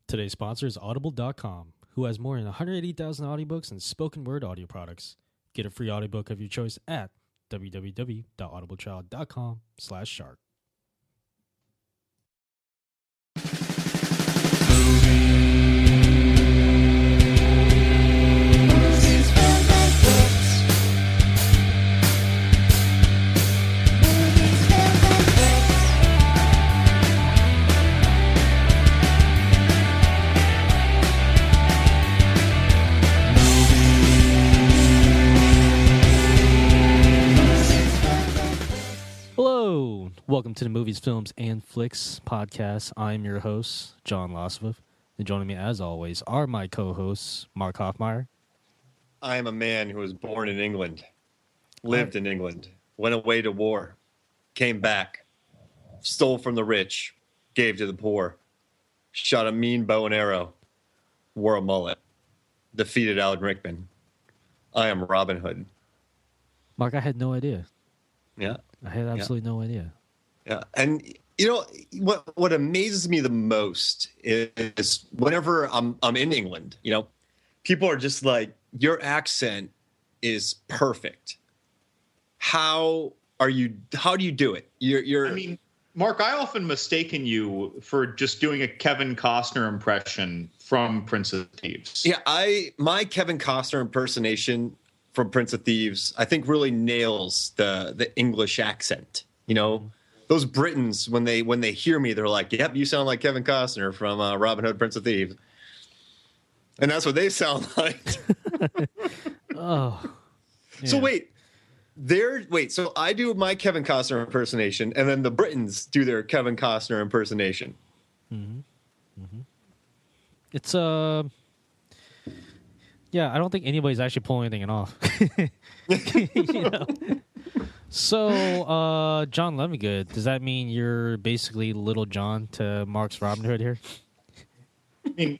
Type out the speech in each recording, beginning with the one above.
Today's sponsor is Audible.com, who has more than 180,000 audiobooks and spoken word audio products. Get a free audiobook of your choice at www.audibletrial.com/shark. Hello, welcome to the Movies, Films, and Flicks podcast. I'm your host, John Losvov, and joining me, as always, are my co-hosts, Mark Hoffmeyer. I am a man who was born in England, lived in England, went away to war, came back, stole from the rich, gave to the poor, shot a mean bow and arrow, wore a mullet, defeated Alan Rickman. I am Robin Hood. Mark, I had no idea. Yeah. I had absolutely no idea. Yeah. And you know what amazes me the most is whenever I'm in England, you know, people are just like, your accent is perfect. How do you do it? I mean, Mark, I often mistaken you for just doing a Kevin Costner impression from Prince of Thieves. Yeah, my Kevin Costner impersonation from Prince of Thieves, I think really nails the English accent. You know, those Britons, when they hear me, they're like, yep, you sound like Kevin Costner from Robin Hood, Prince of Thieves. And that's what they sound like. Oh. Yeah. So so I do my Kevin Costner impersonation, and then the Britons do their Kevin Costner impersonation. Mm-hmm. Mm-hmm. It's yeah, I don't think anybody's actually pulling anything off. You know? So, John Lemongood, does that mean you're basically Little John to Mark's Robin Hood here? I mean,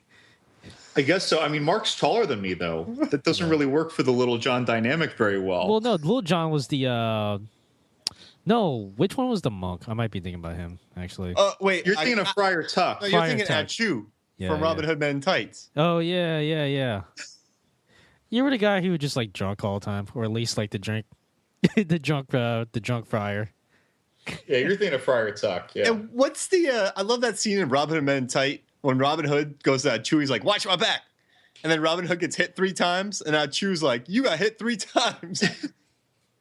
I guess so. I mean, Mark's taller than me, though. That doesn't really work for the Little John dynamic very well. Well, no, Little John was the no, which one was the monk? I might be thinking about him, actually. Wait, you're thinking of Friar Tuck. No, you're Friar thinking Tuck. Achu from Robin Hood Men in Tights. Oh, yeah. You were the guy who was just like drunk all the time, or at least like the drunk friar. Yeah, you're thinking of Friar Tuck. Yeah. And what's the? I love that scene in Robin Hood Men in Tight when Robin Hood goes to Chewy's like, "Watch my back," and then Robin Hood gets hit 3 times, and Chew's like, "You got hit 3 times."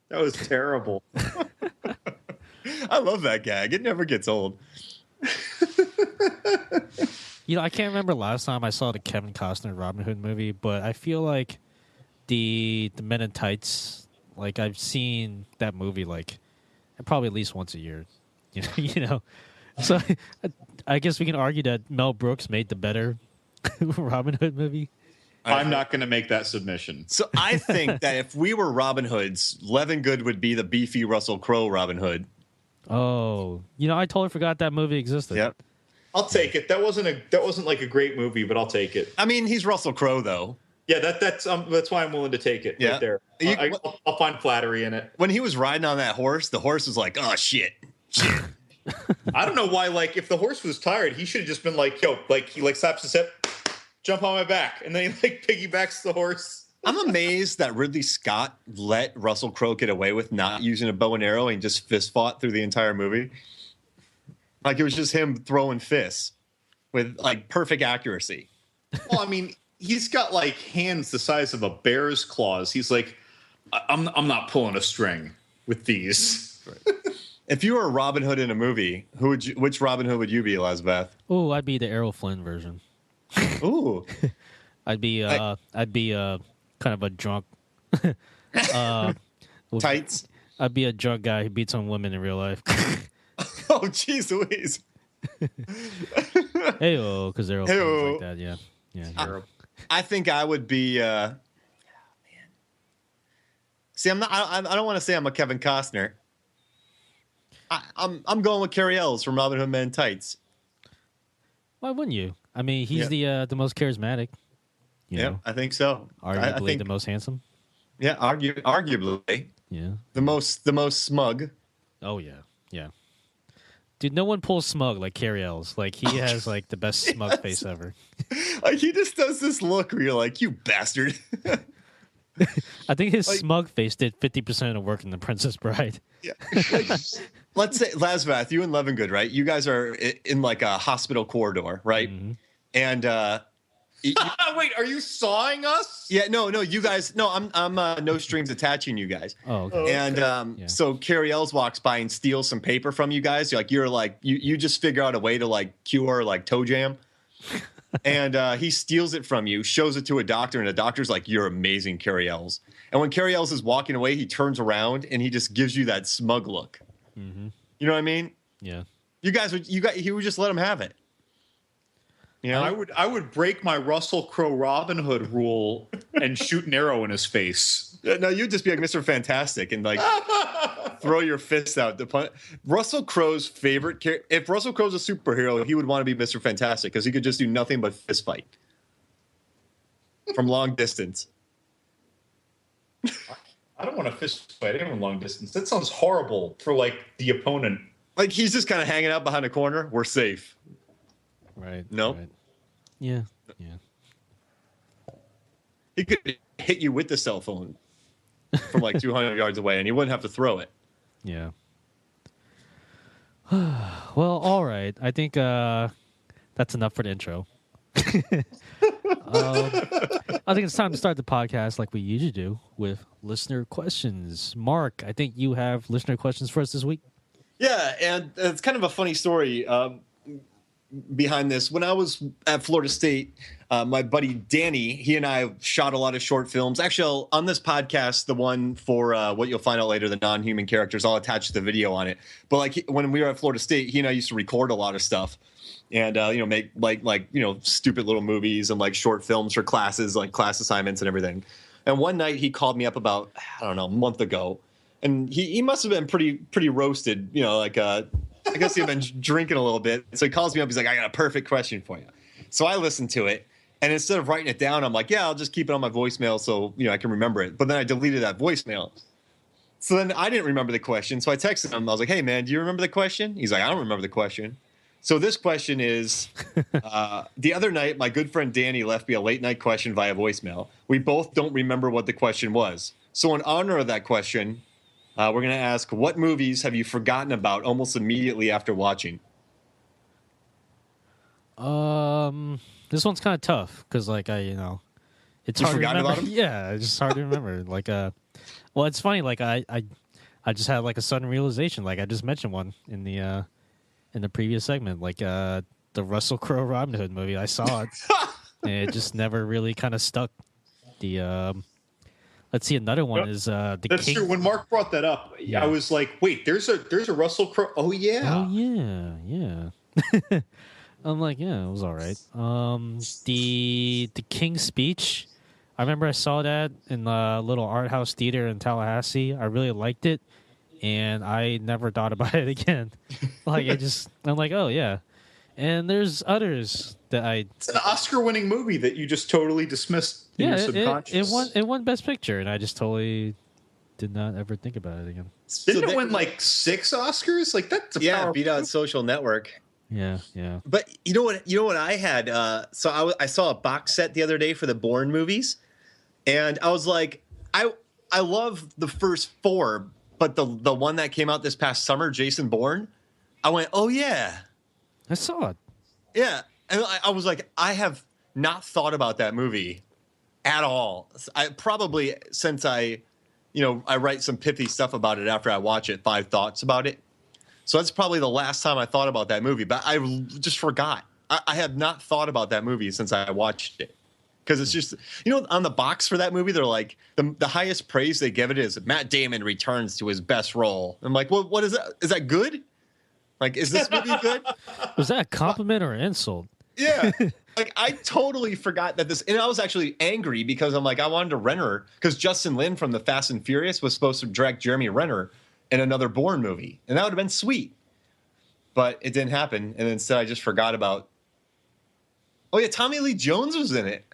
That was terrible. I love that gag. It never gets old. You know, I can't remember last time I saw the Kevin Costner Robin Hood movie, but I feel like the Men in Tights, like I've seen that movie like probably at least once a year. You know. So I guess we can argue that Mel Brooks made the better Robin Hood movie. I'm not going to make that submission. So I think that if we were Robin Hoods, Levingood would be the beefy Russell Crowe Robin Hood. Oh, you know, I totally forgot that movie existed. Yep. I'll take it. That wasn't like a great movie, but I'll take it. I mean, he's Russell Crowe though. Yeah, that's why I'm willing to take it. Yeah. Right there. I'll find flattery in it. When he was riding on that horse, the horse was like, "Oh shit." I don't know why. Like, if the horse was tired, he should have just been like, "Yo," like he like slaps his hip, jump on my back, and then he like piggybacks the horse. I'm amazed that Ridley Scott let Russell Crowe get away with not using a bow and arrow and just fist fought through the entire movie. Like it was just him throwing fists with like perfect accuracy. Well, I mean, he's got like hands the size of a bear's claws. He's like, I'm not pulling a string with these. Right. If you were a Robin Hood in a movie, which Robin Hood would you be, Elizabeth? Oh, I'd be the Errol Flynn version. Ooh. I'd be kind of a drunk Tights. I'd be a drunk guy who beats on women in real life. Oh, jeez Louise. Hey-oh, because they're all like that, yeah. I think I would be man. See, I don't want to say I'm a Kevin Costner. I'm going with Carrie Ells from Robin Hood Men in Tights. Why wouldn't you? I mean, he's the most charismatic. Yeah, I think so. Arguably I think, the most handsome. Yeah, arguably. Yeah. The most smug. Oh yeah, yeah. Dude, no one pulls smug like Carrie Ells. Like he has like the best smug face ever. Like he just does this look where you're like, you bastard. I think his Like- smug face did 50% of the work in The Princess Bride. Yeah. Like, let's say Lasvath, you and Levengood, right? You guys are in like a hospital corridor, right? Mm-hmm. And Wait, are you sawing us? yeah, no, you guys, no, I'm no strings attaching you guys. Oh, okay. And Yeah. so Carrie Ells walks by and steals some paper from you guys. You just figure out a way to like cure like toe jam. And he steals it from you, shows it to a doctor, and the doctor's like, "You're amazing, Carrie Ells." And when Carrie Ells is walking away, he turns around and he just gives you that smug look. Mm-hmm. You know what I mean? Yeah. He would just let him have it. You know? I would break my Russell Crowe Robin Hood rule and shoot an arrow in his face. No, you'd just be like Mr. Fantastic and like throw your fist out. Russell Crowe's favorite character. If Russell Crowe's a superhero, he would want to be Mr. Fantastic because he could just do nothing but fist fight from long distance. I don't want to fist fight anyone long distance. That sounds horrible for like the opponent. Like he's just kind of hanging out behind a corner. We're safe. Right. No? Right. Yeah. Yeah. He could hit you with the cell phone from like 200 yards away, and you wouldn't have to throw it. Yeah. Well, all right. I think that's enough for the intro. I think it's time to start the podcast like we usually do with listener questions. Mark, I think you have listener questions for us this week. Yeah, and it's kind of a funny story behind this. When I was at Florida State, my buddy Danny, he and I shot a lot of short films. Actually, on this podcast, the one for what you'll find out later, the non-human characters, I'll attach the video on it. But like when we were at Florida State, he and I used to record a lot of stuff. And make like stupid little movies and like short films for classes, like class assignments and everything. And one night he called me up about, I don't know, a month ago, and he must have been pretty roasted, I guess he had been drinking a little bit. So he calls me up. He's like, "I got a perfect question for you." So I listened to it, and instead of writing it down, I'm like, "Yeah, I'll just keep it on my voicemail so I can remember it." But then I deleted that voicemail. So then I didn't remember the question. So I texted him. I was like, "Hey man, do you remember the question?" He's like, "I don't remember the question." So this question is, the other night, my good friend Danny left me a late night question via voicemail. We both don't remember what the question was. So in honor of that question, we're going to ask, what movies have you forgotten about almost immediately after watching? This one's kind of tough because it's You hard to forgotten remember. about 'em? Yeah, it's just hard to remember. Well, it's funny. Like I just had like a sudden realization. Like I just mentioned one in the previous segment, like the Russell Crowe Robin Hood movie. I saw it, and it just never really kind of stuck. Let's see, another one is the That's King. true. When Mark brought that up, Yeah. I was like, "Wait, there's a Russell Crowe." Oh yeah. Oh yeah. I'm like, yeah, it was all right. The King's Speech. I remember I saw that in the little art house theater in Tallahassee. I really liked it, and I never thought about it again. I'm like, oh yeah. And there's others that It's an Oscar-winning movie that you just totally dismissed in your subconscious. it won Best Picture, and I just totally did not ever think about it again. Didn't it win like 6 Oscars? Like that's a powerful beat out Social Network. Yeah. But you know what I had? So I saw a box set the other day for the Bourne movies, and I was like, I love the first 4, but the one that came out this past summer, Jason Bourne, I went, oh yeah, I saw it. yeah, and I was like, I have not thought about that movie at all. I probably since I write some pithy stuff about it after I watch it, 5 thoughts about it. So that's probably the last time I thought about that movie, but I just forgot. I have not thought about that movie since I watched it. Because it's just, on the box for that movie, they're like, the highest praise they give it is Matt Damon returns to his best role. I'm like, well, what is that? Is that good? Like, is this movie good? Was that a compliment or an insult? Yeah. Like, I totally forgot that and I was actually angry because I'm like, I wanted to Renner, because Justin Lin from the Fast and Furious was supposed to direct Jeremy Renner in another Bourne movie. And that would have been sweet. But it didn't happen. And instead I just forgot about, oh yeah, Tommy Lee Jones was in it.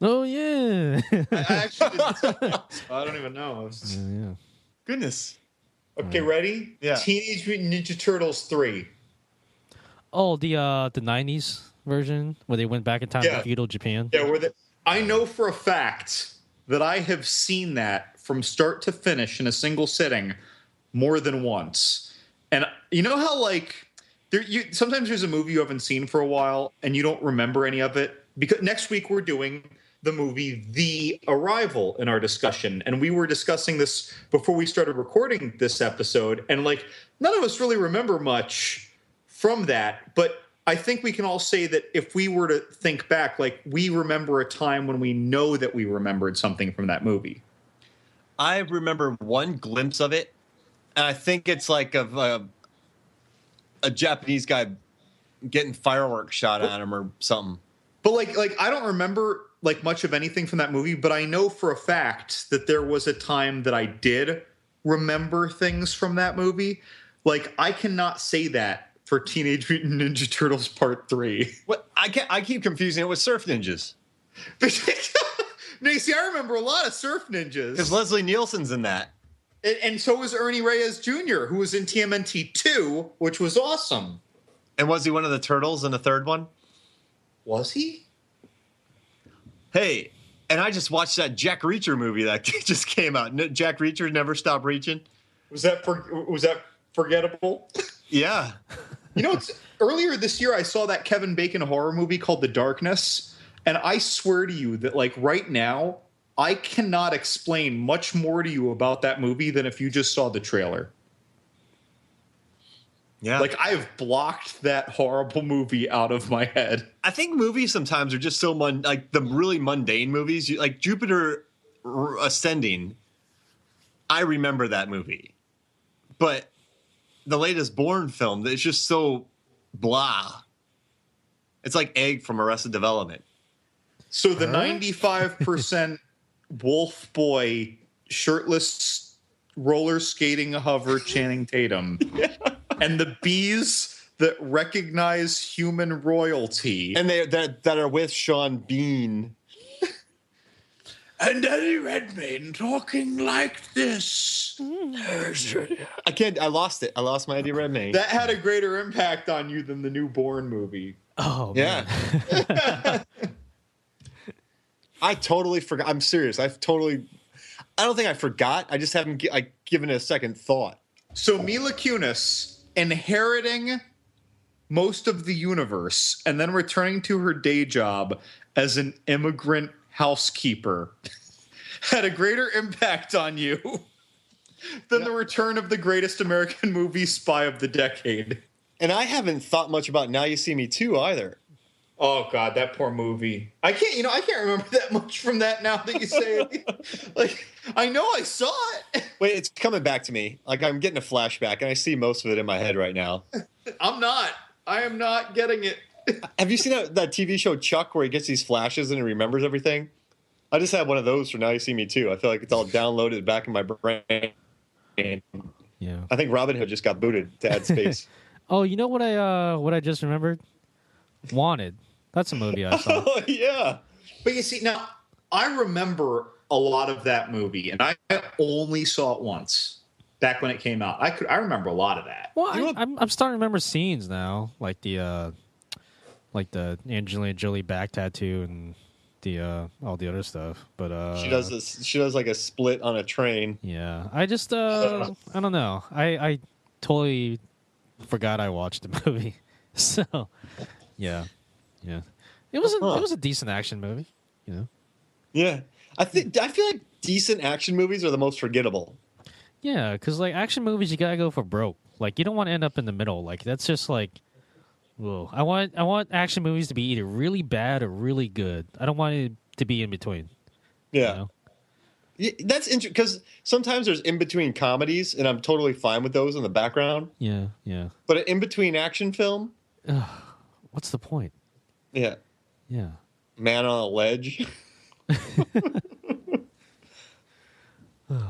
Oh yeah. I actually didn't. I don't even know. Yeah. Goodness. Okay, ready? Yeah. Teenage Mutant Ninja Turtles 3. Oh, the '90s version where they went back in time to feudal Japan. Yeah, I know for a fact that I have seen that from start to finish in a single sitting more than once. And you know how sometimes there's a movie you haven't seen for a while and you don't remember any of it? Because next week we're doing the movie The Arrival in our discussion, and we were discussing this before we started recording this episode, and none of us really remember much from that, but I think we can all say that if we were to think back, we remember a time when we know that we remembered something from that movie. I remember one glimpse of it, and I think it's like a Japanese guy getting fireworks shot at him or something. But I don't remember much of anything from that movie, but I know for a fact that there was a time that I did remember things from that movie. I cannot say that for Teenage Mutant Ninja Turtles Part 3. What I keep confusing it with Surf Ninjas. No, see, I remember a lot of Surf Ninjas. Because Leslie Nielsen's in that. And so was Ernie Reyes Jr., who was in TMNT 2, which was awesome. And was he one of the turtles in the third one? Was he? Hey, and I just watched that Jack Reacher movie that just came out. Jack Reacher Never Stop Reaching. Was that forgettable? Yeah. You know, earlier this year I saw that Kevin Bacon horror movie called The Darkness, and I swear to you that right now I cannot explain much more to you about that movie than if you just saw the trailer. Yeah. I have blocked that horrible movie out of my head. I think movies sometimes are just so the really mundane movies, like Jupiter Ascending. I remember that movie. But the latest Bourne film, it's just so blah. It's like Egg from Arrested Development. So the 95% wolf boy, shirtless, roller skating hover Channing Tatum, and the bees that recognize human royalty, and that are with Sean Bean. And Eddie Redmayne talking like this. I lost it. I lost my Eddie Redmayne. That had a greater impact on you than the new Bourne movie. Oh, yeah. I totally forgot. I'm serious. I don't think I forgot. I just haven't given it a second thought. So Mila Kunis inheriting most of the universe and then returning to her day job as an immigrant housekeeper had a greater impact on you than the return of the greatest American movie spy of the decade. And I haven't thought much about Now You See Me Too either. Oh God, that poor movie. I can't remember that much from that now that you say it. I know I saw it. Wait, it's coming back to me. I'm getting a flashback and I see most of it in my head right now. I am not getting it. Have you seen that TV show Chuck where he gets these flashes and he remembers everything? I just had one of those for Now You See Me Too. I feel like it's all downloaded back in my brain. Yeah. I think Robin Hood just got booted to add space. Oh, you know what I just remembered? Wanted. That's a movie I saw. Oh, yeah. But you see, now I remember a lot of that movie, and I only saw it once back when it came out. I remember a lot of that. Well, I'm starting to remember scenes now, like the Angelina Jolie back tattoo and the all the other stuff. But she does like a split on a train. Yeah, I just I don't know. I totally forgot I watched the movie. So yeah. It was a decent action movie, you know. Yeah, I feel like decent action movies are the most forgettable. Yeah, because action movies, you gotta go for broke. You don't want to end up in the middle. That's just whoa. I want action movies to be either really bad or really good. I don't want it to be in between. Yeah. You know? Yeah, that's interesting because sometimes there's in between comedies, and I'm totally fine with those in the background. Yeah. But an in between action film, what's the point? Yeah. Man on a ledge.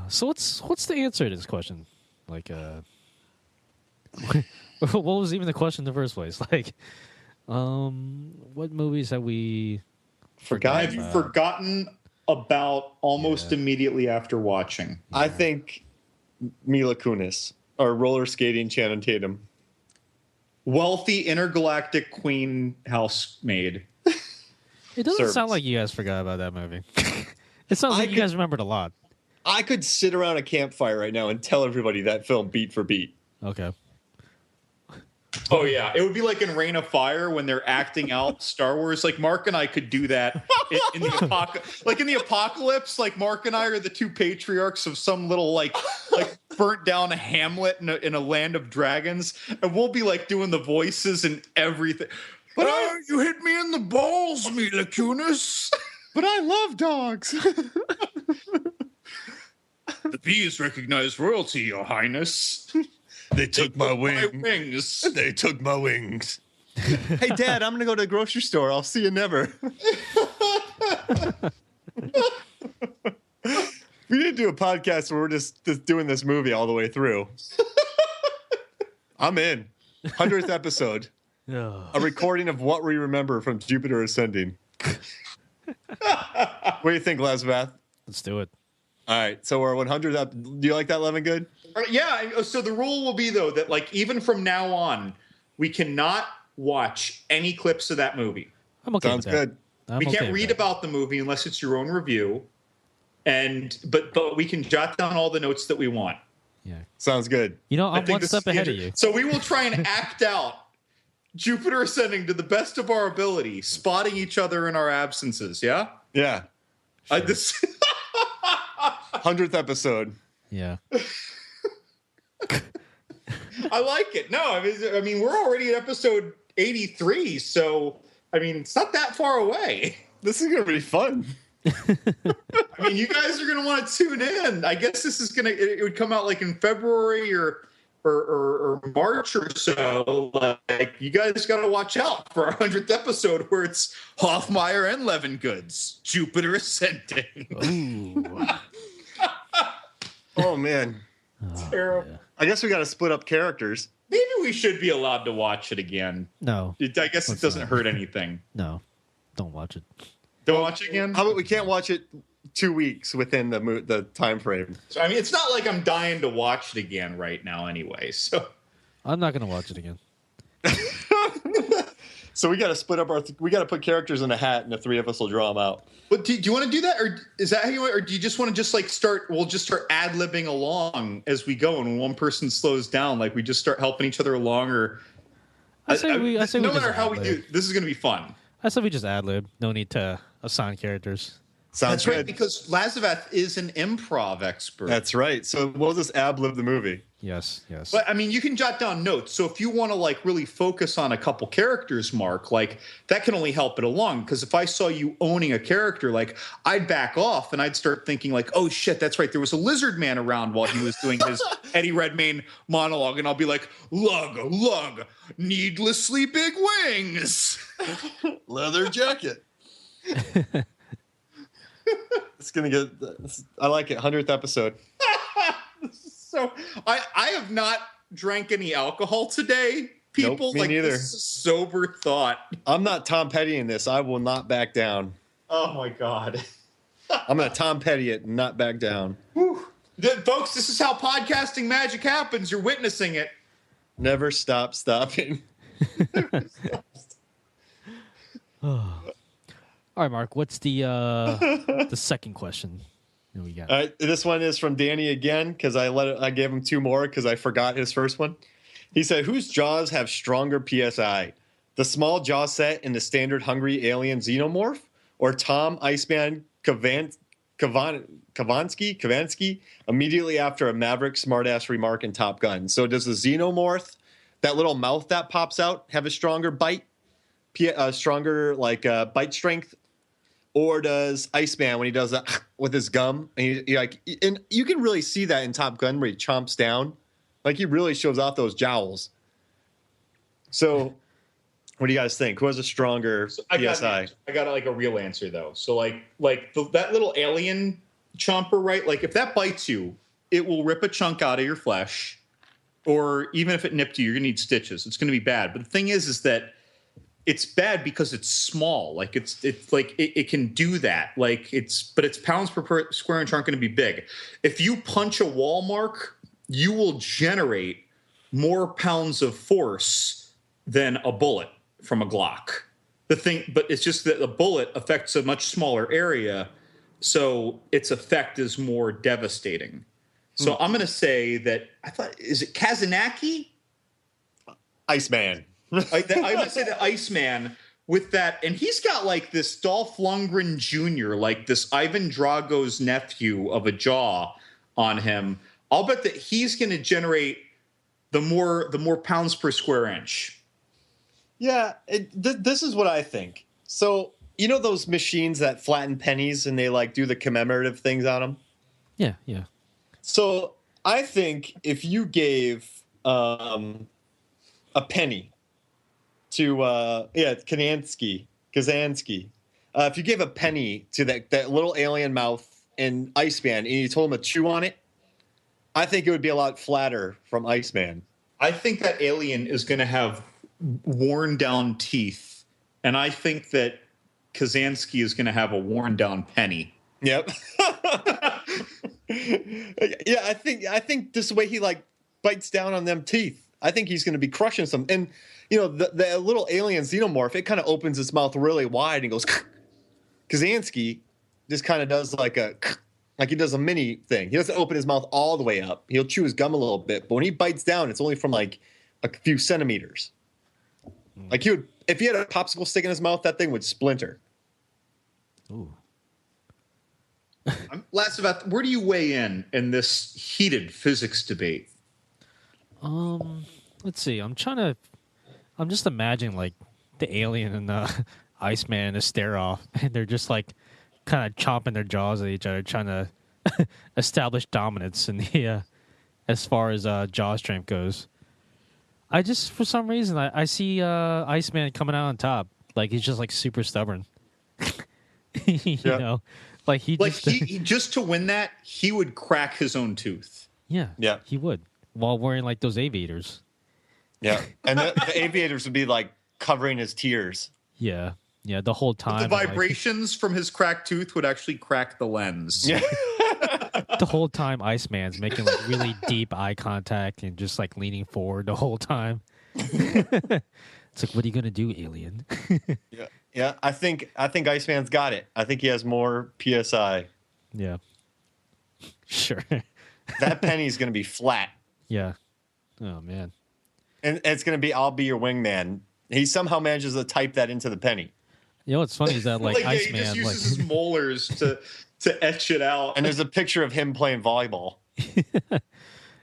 So what's the answer to this question? What was even the question in the first place? What movies have we forgotten? Have you forgotten about almost immediately after watching? I think Mila Kunis. Or roller skating Channing Tatum. Wealthy intergalactic queen housemaid. It doesn't Service. sound like you guys forgot about that movie. It sounds like you guys remembered a lot. I could sit around a campfire right now and tell everybody that film beat for beat. Okay. Oh yeah, it would be like in Reign of Fire when they're acting out Star Wars. Like Mark and I could do that in the like in the apocalypse. Like Mark and I are the two patriarchs of some little like burnt down Hamlet in a land of dragons, and we'll be like doing the voices and everything. But you hit me in the balls, Mila Kunis. But I love dogs. The bees recognize royalty, Your Highness. They took my wings. They took my wings. Hey, Dad, I'm going to go to the grocery store. I'll see you never. We need to do a podcast where we're just doing this movie all the way through. I'm in. 100th episode. A recording of what we remember from Jupiter Ascending. What do you think, Lesvath? Let's do it. All right, so we're 100th up. Do you like that, Levin? Good? Yeah, so the rule will be, though, that like even from now on, we cannot watch any clips of that movie. I'm okay Sounds with that. good. We can't read about the movie unless it's your own review. But we can jot down all the notes that we want. Yeah. Sounds good. You know, I'm one this step is ahead of you. So we will try and act out Jupiter Ascending to the best of our ability, spotting each other in our absences. Yeah? Yeah. Sure. This 100th episode. Yeah. I like it. No, I mean, we're already at episode 83, so I mean, it's not that far away. This is going to be fun. I mean, you guys are going to want to tune in. I guess this is it would come out like in February or March or so. Like, you guys got to watch out for our 100th episode where it's Hoffmeyer and Levingoods, Jupiter Ascending. Ooh. Oh, man. Terrible. Yeah. I guess we got to split up characters. Maybe we should be allowed to watch it again. No. I guess it doesn't not. hurt anything. No. Don't watch it. Don't watch it again? How about we can't watch it 2 weeks within the time frame? So, I mean, it's not like I'm dying to watch it again right now anyway. So I'm not going to watch it again. So we got to split up we got to put characters in a hat, and the three of us will draw them out. But do you want to do that, or is that how you want, or do you just want to just like start? We'll just start ad-libbing along as we go, and when one person slows down, like we just start helping each other along. Or I say we no just matter how we ad-lib. do, this is going to be fun. I said we just ad-lib. No need to assign characters. Sounds That's good. right, because Lazavath is an improv expert. That's right. So we'll just ad-lib the movie. Yes, yes. But I mean, you can jot down notes. So if you want to like really focus on a couple characters, Mark, like that can only help it along. Because if I saw you owning a character, like I'd back off and I'd start thinking like, oh shit, that's right. There was a lizard man around while he was doing his Eddie Redmayne monologue, and I'll be like, lug, needlessly big wings. Leather jacket. It's gonna get. I like it. 100th episode. So I have not drank any alcohol today, people. Nope, me like neither. This is a sober thought. I'm not Tom Petty in this. I will not back down. Oh my god. I'm gonna Tom Petty it and not back down. Whew. Folks, this is how podcasting magic happens. You're witnessing it. Never stop stopping. All right, Mark. What's the second question that we got? All right, this one is from Danny again because I gave him two more because I forgot his first one. He said, "Whose jaws have stronger PSI? The small jaw set in the standard hungry alien xenomorph, or Tom Iceman Kavansky immediately after a Maverick smartass remark in Top Gun? So does the xenomorph, that little mouth that pops out, have a stronger bite, stronger bite strength?" Or does Iceman, when he does that with his gum, and and you can really see that in Top Gun where he chomps down, like he really shows off those jowls. So, what do you guys think? Who has a stronger PSI? I got like a real answer though. So that little alien chomper, right? Like if that bites you, it will rip a chunk out of your flesh, or even if it nipped you, you're gonna need stitches. It's gonna be bad. But the thing is that it's bad because it's small. Like it can do that. But its pounds per square inch aren't going to be big. If you punch a wall, Mark, you will generate more pounds of force than a bullet from a Glock. But it's just that the bullet affects a much smaller area, so its effect is more devastating. So I'm going to say that is it Kazanaki? Iceman. I'm going to say the Iceman with that, and he's got like this Dolph Lundgren Jr., like this Ivan Drago's nephew of a jaw on him. I'll bet that he's going to generate the more pounds per square inch. Yeah, this is what I think. So you know those machines that flatten pennies and they like do the commemorative things on them? Yeah, yeah. So I think if you gave a penny to Kazansky, if you gave a penny to that little alien mouth in Iceman and you told him to chew on it, I think it would be a lot flatter from Iceman. I think that alien is going to have worn down teeth, and I think that Kazansky is going to have a worn down penny. Yep. Yeah, I think this way he like bites down on them teeth. I think he's going to be crushing some. And you know, the little alien xenomorph, it kind of opens its mouth really wide and goes. Kazansky just kind of does like he does a mini thing. He doesn't open his mouth all the way up. He'll chew his gum a little bit, but when he bites down, it's only from like a few centimeters. Like if he had a popsicle stick in his mouth, that thing would splinter. Ooh. Last about where do you weigh in this heated physics debate? Let's see. I'm just imagining like the alien and the Iceman a stare off, and they're just like kind of chomping their jaws at each other, trying to establish dominance in the as far as jaw strength goes. I just, for some reason, I see Iceman coming out on top. Like he's just like super stubborn. You know, like he just to win that, he would crack his own tooth. Yeah, he would, while wearing like those aviators. Yeah, and the aviators would be like covering his tears. Yeah, the whole time. The vibrations from his cracked tooth would actually crack the lens. Yeah. The whole time, Iceman's making like really deep eye contact and just like leaning forward the whole time. It's like, what are you gonna do, alien? Yeah. I think Iceman's got it. I think he has more PSI. Yeah, sure. That penny's gonna be flat. Yeah. Oh man. And it's gonna be, I'll be your wingman. He somehow manages to type that into the penny. You know what's funny is that like Iceman he just uses his molars to etch it out. And there's a picture of him playing volleyball.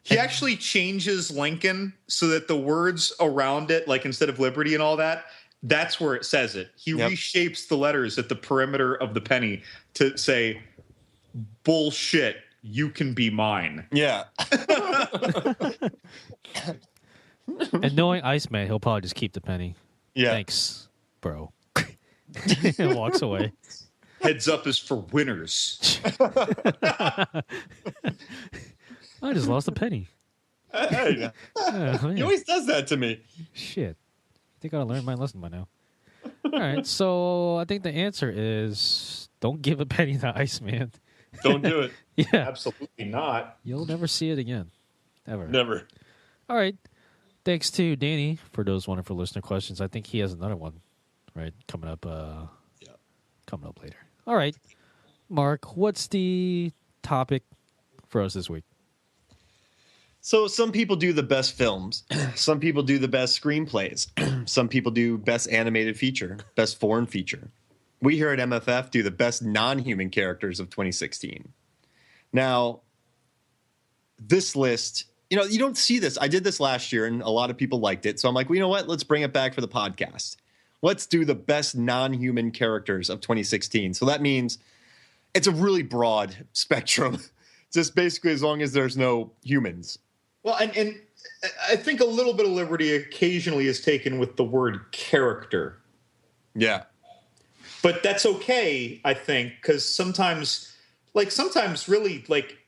He actually changes Lincoln so that the words around it, like instead of Liberty and all that, that's where it says it. He reshapes the letters at the perimeter of the penny to say, bullshit, you can be mine. Yeah. And knowing Iceman, he'll probably just keep the penny. Yeah. Thanks, bro. And walks away. Heads up is for winners. I just lost a penny. Hey, he always does that to me. Shit. I think I learned my lesson by now. All right, so I think the answer is don't give a penny to Iceman. Don't do it. Yeah. Absolutely not. You'll never see it again. Ever. Never. All right. Thanks to Danny for those wonderful listener questions. I think he has another one, right, coming up coming up later. All right. Mark, what's the topic for us this week? So some people do the best films. Some people do the best screenplays. Some people do best animated feature, best foreign feature. We here at MFF do the best non-human characters of 2016. Now, this list, you know, you don't see this. I did this last year, and a lot of people liked it. So I'm like, well, you know what? Let's bring it back for the podcast. Let's do the best non-human characters of 2016. So that means it's a really broad spectrum. Just basically as long as there's no humans. Well, and I think a little bit of liberty occasionally is taken with the word character. Yeah. But that's okay, I think, because sometimes really, like,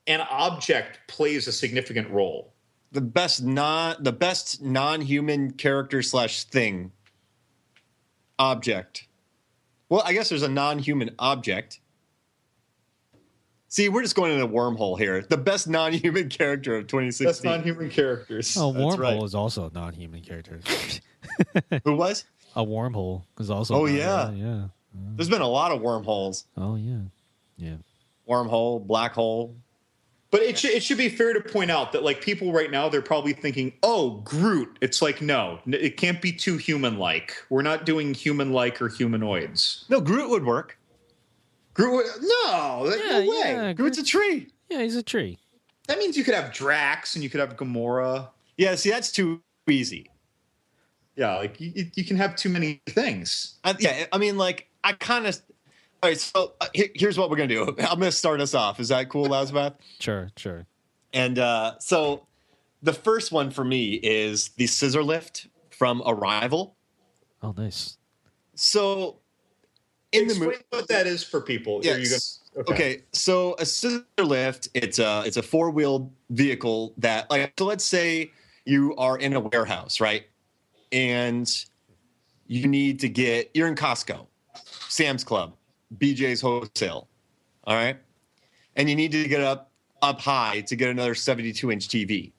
an object plays a significant role. The best non-human character / thing. Object. Well, I guess there's a non-human object. See, we're just going in a wormhole here. The best non-human character of 2016. That's non-human characters. Oh, That's Wormhole right. is also a non-human character. Who was? A wormhole is also. Oh, yeah. yeah. There's been a lot of wormholes. Oh yeah, yeah. Wormhole, black hole. But it should be fair to point out that like people right now, they're probably thinking, "Oh, Groot." It's like, no, it can't be too human-like. We're not doing human-like or humanoids. No, Groot would work. Groot? No, no way. Yeah, Groot's a tree. Yeah, he's a tree. That means you could have Drax and you could have Gamora. Yeah, see, that's too easy. Yeah, like you can have too many things. Yeah, I mean, like, I kind of... All right, so here's what we're going to do. I'm going to start us off. Is that cool, Lazbath? Sure. And so the first one for me is the scissor lift from Arrival. Oh, nice. So in the Explain movie... what that is for people. Yes. Okay. So a scissor lift, it's a four-wheeled vehicle that, like, so let's say you are in a warehouse, right? And you're in Costco, Sam's Club, BJ's Wholesale, all right? And you need to get up high to get another 72-inch TV.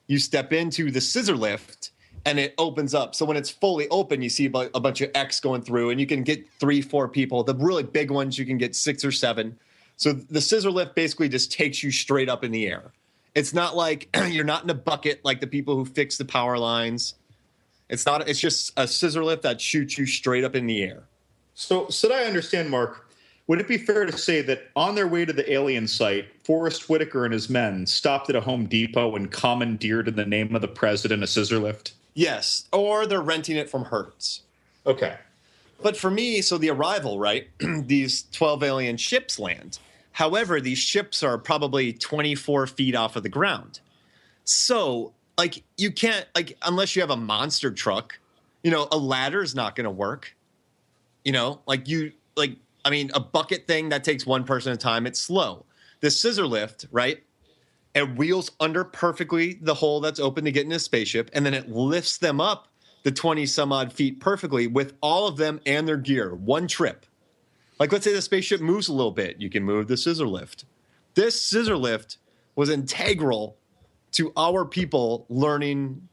You step into the scissor lift, and it opens up. So when it's fully open, you see a bunch of X going through, and you can get 3-4 people. The really big ones, you can get 6 or 7. So the scissor lift basically just takes you straight up in the air. It's not like you're not in a bucket like the people who fix the power lines. It's just a scissor lift that shoots you straight up in the air. So I understand, Mark, would it be fair to say that on their way to the alien site, Forrest Whitaker and his men stopped at a Home Depot and commandeered in the name of the president a scissor lift? Yes, or they're renting it from Hertz. Okay. But for me, so the Arrival, right? These 12 alien ships land. However, these ships are probably 24 feet off of the ground. So, like, you can't, like, unless you have a monster truck, a ladder's not going to work. A bucket thing that takes one person at a time, it's slow. The scissor lift, right? It wheels under perfectly the hole that's open to get in a spaceship, and then it lifts them up the 20 some odd feet perfectly with all of them and their gear. One trip. Like, let's say the spaceship moves a little bit. You can move the scissor lift. This scissor lift was integral to our people learning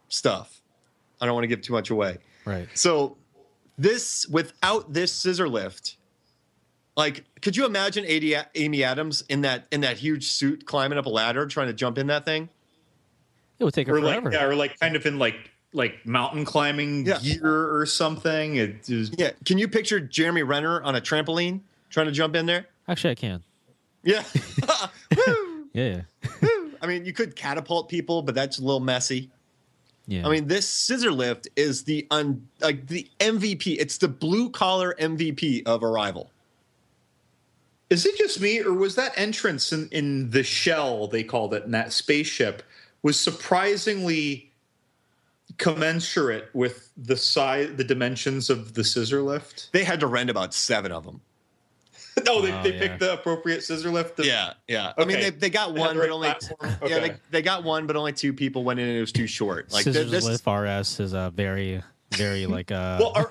stuff. I don't want to give too much away. Right. So without this scissor lift, like, could you imagine Amy Adams in that huge suit climbing up a ladder trying to jump in that thing? It would take her forever. Or kind of in like mountain climbing gear or something. Yeah. Can you picture Jeremy Renner on a trampoline trying to jump in there? Actually, I can. Yeah. Woo! Yeah. Woo! I mean, you could catapult people, but that's a little messy. Yeah. I mean, this scissor lift is the MVP. It's the blue collar MVP of Arrival. Is it just me, or was that entrance in the shell, they called it, in that spaceship, was surprisingly commensurate with the dimensions of the scissor lift? They had to rent about 7 of them. No, they picked the appropriate scissor lift. Yeah. Okay. I mean, they got one, but only Okay. they got one, but only 2 people went in, and it was too short. Like Scissors Lift RS is a very like Well,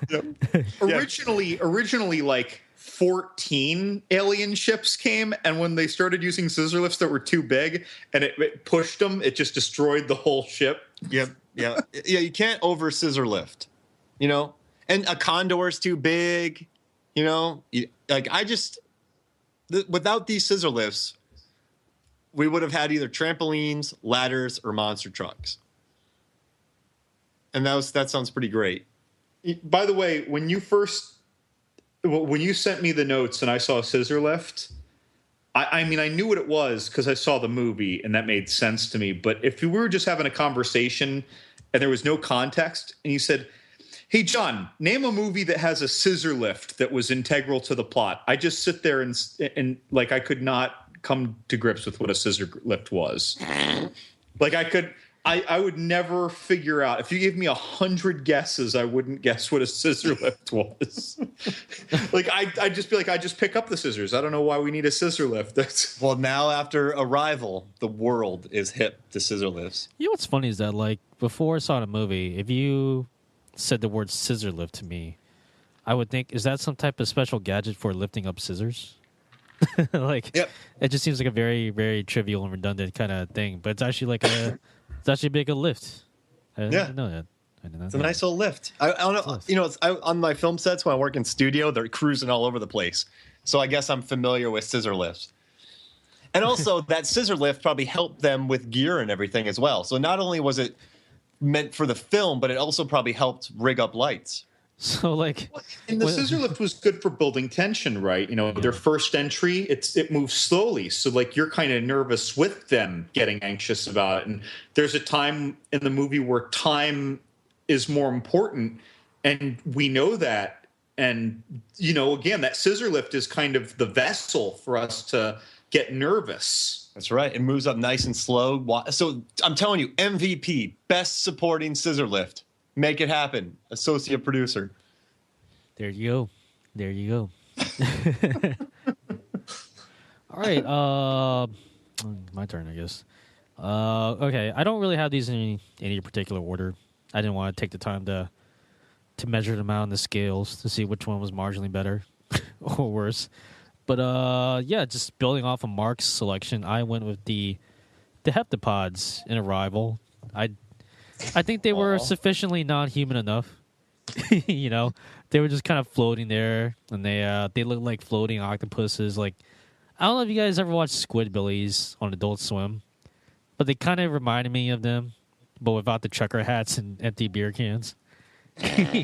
originally like 14 alien ships came, and when they started using scissor lifts that were too big and it pushed them, it just destroyed the whole ship. Yep. Yeah. You can't over scissor lift, and a condor is too big, without these scissor lifts, we would have had either trampolines, ladders, or monster trucks. And that sounds pretty great. By the way, when you sent me the notes and I saw scissor lift, I mean, I knew what it was because I saw the movie and that made sense to me. But if we were just having a conversation and there was no context and you said, "Hey, John, name a movie that has a scissor lift that was integral to the plot," I just sit there and like I could not come to grips with what a scissor lift was. Like I would never figure out. If you gave me 100 guesses, I wouldn't guess what a scissor lift was. Like I'd just be like, I just pick up the scissors. I don't know why we need a scissor lift. Well, now after Arrival, the world is hip to scissor lifts. You know what's funny is that, like, before I saw the movie, if you said the word scissor lift to me, I would think, is that some type of special gadget for lifting up scissors? Like, Yep. it just seems like a very, very trivial and redundant kind of thing. But it's actually like it's actually a big lift. I didn't know that. I did not It's a know nice that. little lift. I don't know. Lift. You know, on my film sets when I work in studio, they're cruising all over the place. So I guess I'm familiar with scissor lifts. And also, that scissor lift probably helped them with gear and everything as well. So not only was it meant for the film, but it also probably helped rig up lights. So like, And the Well- scissor lift was good for building tension, right? You know, their first entry, it moves slowly, so like you're kind of nervous with them, getting anxious about it. And there's a time in the movie where time is more important, and we know that. And you know, again, that scissor lift is kind of the vessel for us to get nervous. That's right. It moves up nice and slow. So I'm telling you, MVP, best supporting scissor lift. Make it happen. Associate producer. there you go. There you go. All right. My turn, I guess. Okay. I don't really have these in any particular order. I didn't want to take the time to measure them out on the scales to see which one was marginally better or worse. But yeah, just building off of Mark's selection, I went with the heptapods in Arrival. I think they were sufficiently non-human enough. You know, they were just kind of floating there, and they look like floating octopuses. Like, I don't know if you guys ever watched Squidbillies on Adult Swim, but they kind of reminded me of them, but without the trucker hats and empty beer cans.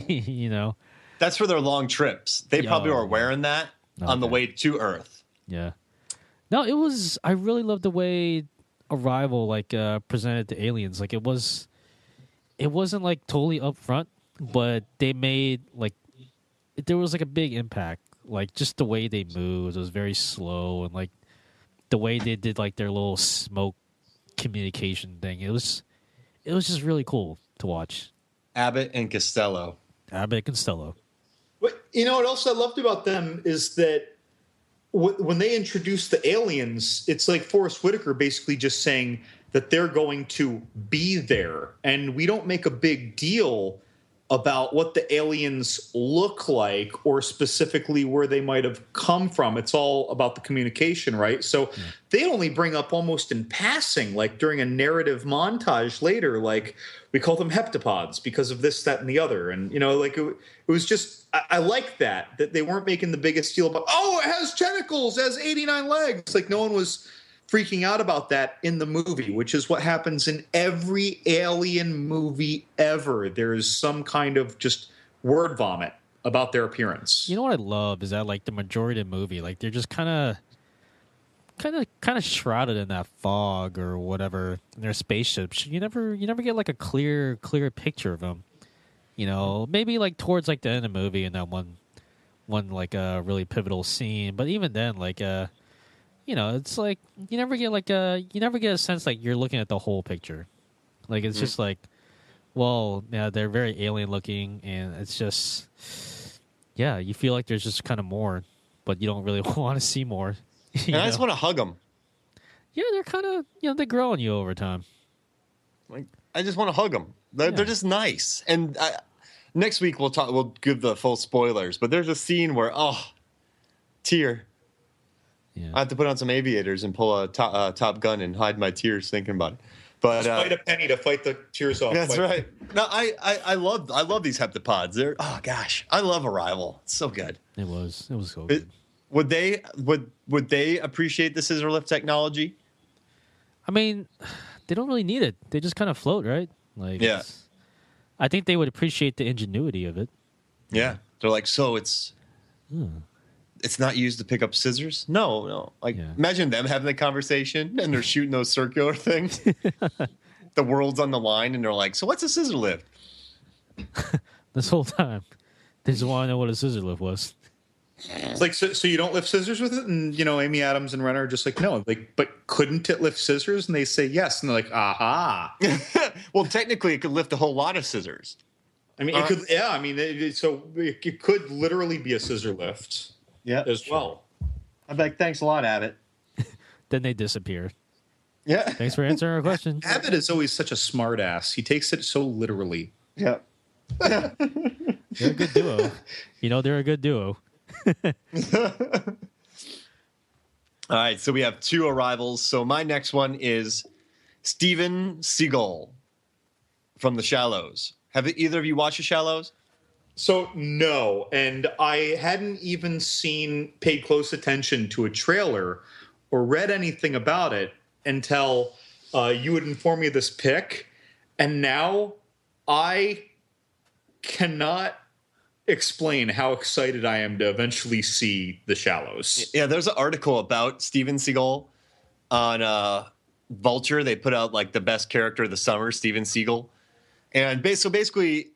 You know, That's for their long trips. They probably were wearing that on the Okay. way to Earth. yeah. No, it was. I really loved the way Arrival presented the aliens. Like, it wasn't like totally upfront, but they made there was like a big impact. Like, just the way they moved, it was very slow, and like the way they did like their little smoke communication thing. It was just really cool to watch. Abbott and Costello. Abbott and Costello. But you know what else I loved about them is that when they introduced the aliens, it's like Forrest Whitaker basically just saying that they're going to be there, and we don't make a big deal about what the aliens look like or specifically where they might have come from. It's all about the communication, right? So they only bring up almost in passing, like during a narrative montage later, like we call them heptapods because of this, that, and the other. And, you know, like it was just, I like that they weren't making the biggest deal about, oh, it has tentacles, it has 89 legs. Like no one was freaking out about that in the movie, which is what happens in every alien movie ever. There's some kind of just word vomit about their appearance. You know what I love is that like the majority of the movie, like they're just kind of shrouded in that fog or whatever in their spaceships. You never get like a clear picture of them. You know, maybe like towards like the end of the movie in that one like a really pivotal scene. But even then, like you know, it's like you never get a sense like you're looking at the whole picture. Like it's just like, well, yeah, they're very alien looking, and it's just, yeah, you feel like there's just kind of more, but you don't really want to see more. And I just want to hug them. Yeah, they're kind of, they grow on you over time. Like, I just want to hug them. They're Yeah. just nice. And next week we'll give the full spoilers. But there's a scene where tear. Yeah. I have to put on some aviators and pull a Top Gun and hide my tears thinking about it. But Fight a penny to fight the tears off. that's right. No, I love these heptapods. They're I love Arrival. It's so good. It was so good. Would they appreciate the scissor lift technology? I mean, they don't really need it. They just kind of float, right? Like, Yeah. I think they would appreciate the ingenuity of it. Yeah. They're like, so it's not used to pick up scissors? No. Like, Yeah. imagine them having the conversation and they're shooting those circular things. The world's on the line and they're like, so what's a scissor lift? This whole time, they just want to know what a scissor lift was. It's like, so you don't lift scissors with it? And, Amy Adams and Renner are just like, no. Like, but couldn't it lift scissors? And they say yes. And they're like, aha. Well, technically, it could lift a whole lot of scissors. I mean, it could, yeah. I mean, so it could literally be a scissor lift as well. I'm like, thanks a lot, Abbott. Then they disappear. Yeah. Thanks for answering our question. Abbott is always such a smart ass. He takes it so literally. Yeah. They're a good duo. They're a good duo. All right, so we have 2 arrivals. So my next one is Steven Seagal from The Shallows. Have either of you watched The Shallows? So no, and I hadn't even paid close attention to a trailer or read anything about it until you would inform me of this pick, and now I cannot explain how excited I am to eventually see The Shallows. Yeah, there's an article about Steven Seagal on Vulture. They put out like the best character of the summer, Steven Seagal. And basically,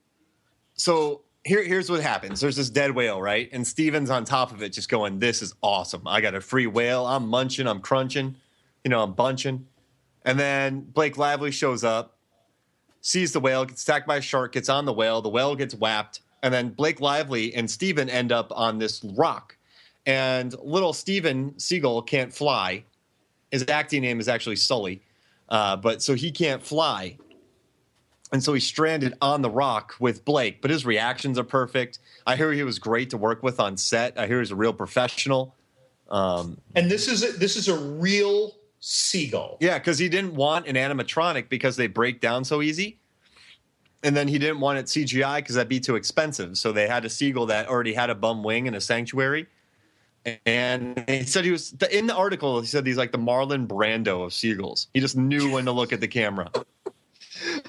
here's what happens. There's this dead whale, right? And Steven's on top of it just going, this is awesome. I got a free whale. I'm munching. I'm crunching. I'm bunching. And then Blake Lively shows up, sees the whale, gets attacked by a shark, gets on the whale. The whale gets whapped. And then Blake Lively and Steven end up on this rock. And little Steven Seagal can't fly. His acting name is actually Sully. But so he can't fly. And so he's stranded on the rock with Blake, but his reactions are perfect. I hear he was great to work with on set. I hear he's a real professional. And this is a real seagull. Yeah, because he didn't want an animatronic because they break down so easy. And then he didn't want it CGI because that'd be too expensive. So they had a seagull that already had a bum wing and a sanctuary. And he said in the article, he said he's like the Marlon Brando of seagulls. He just knew when to look at the camera.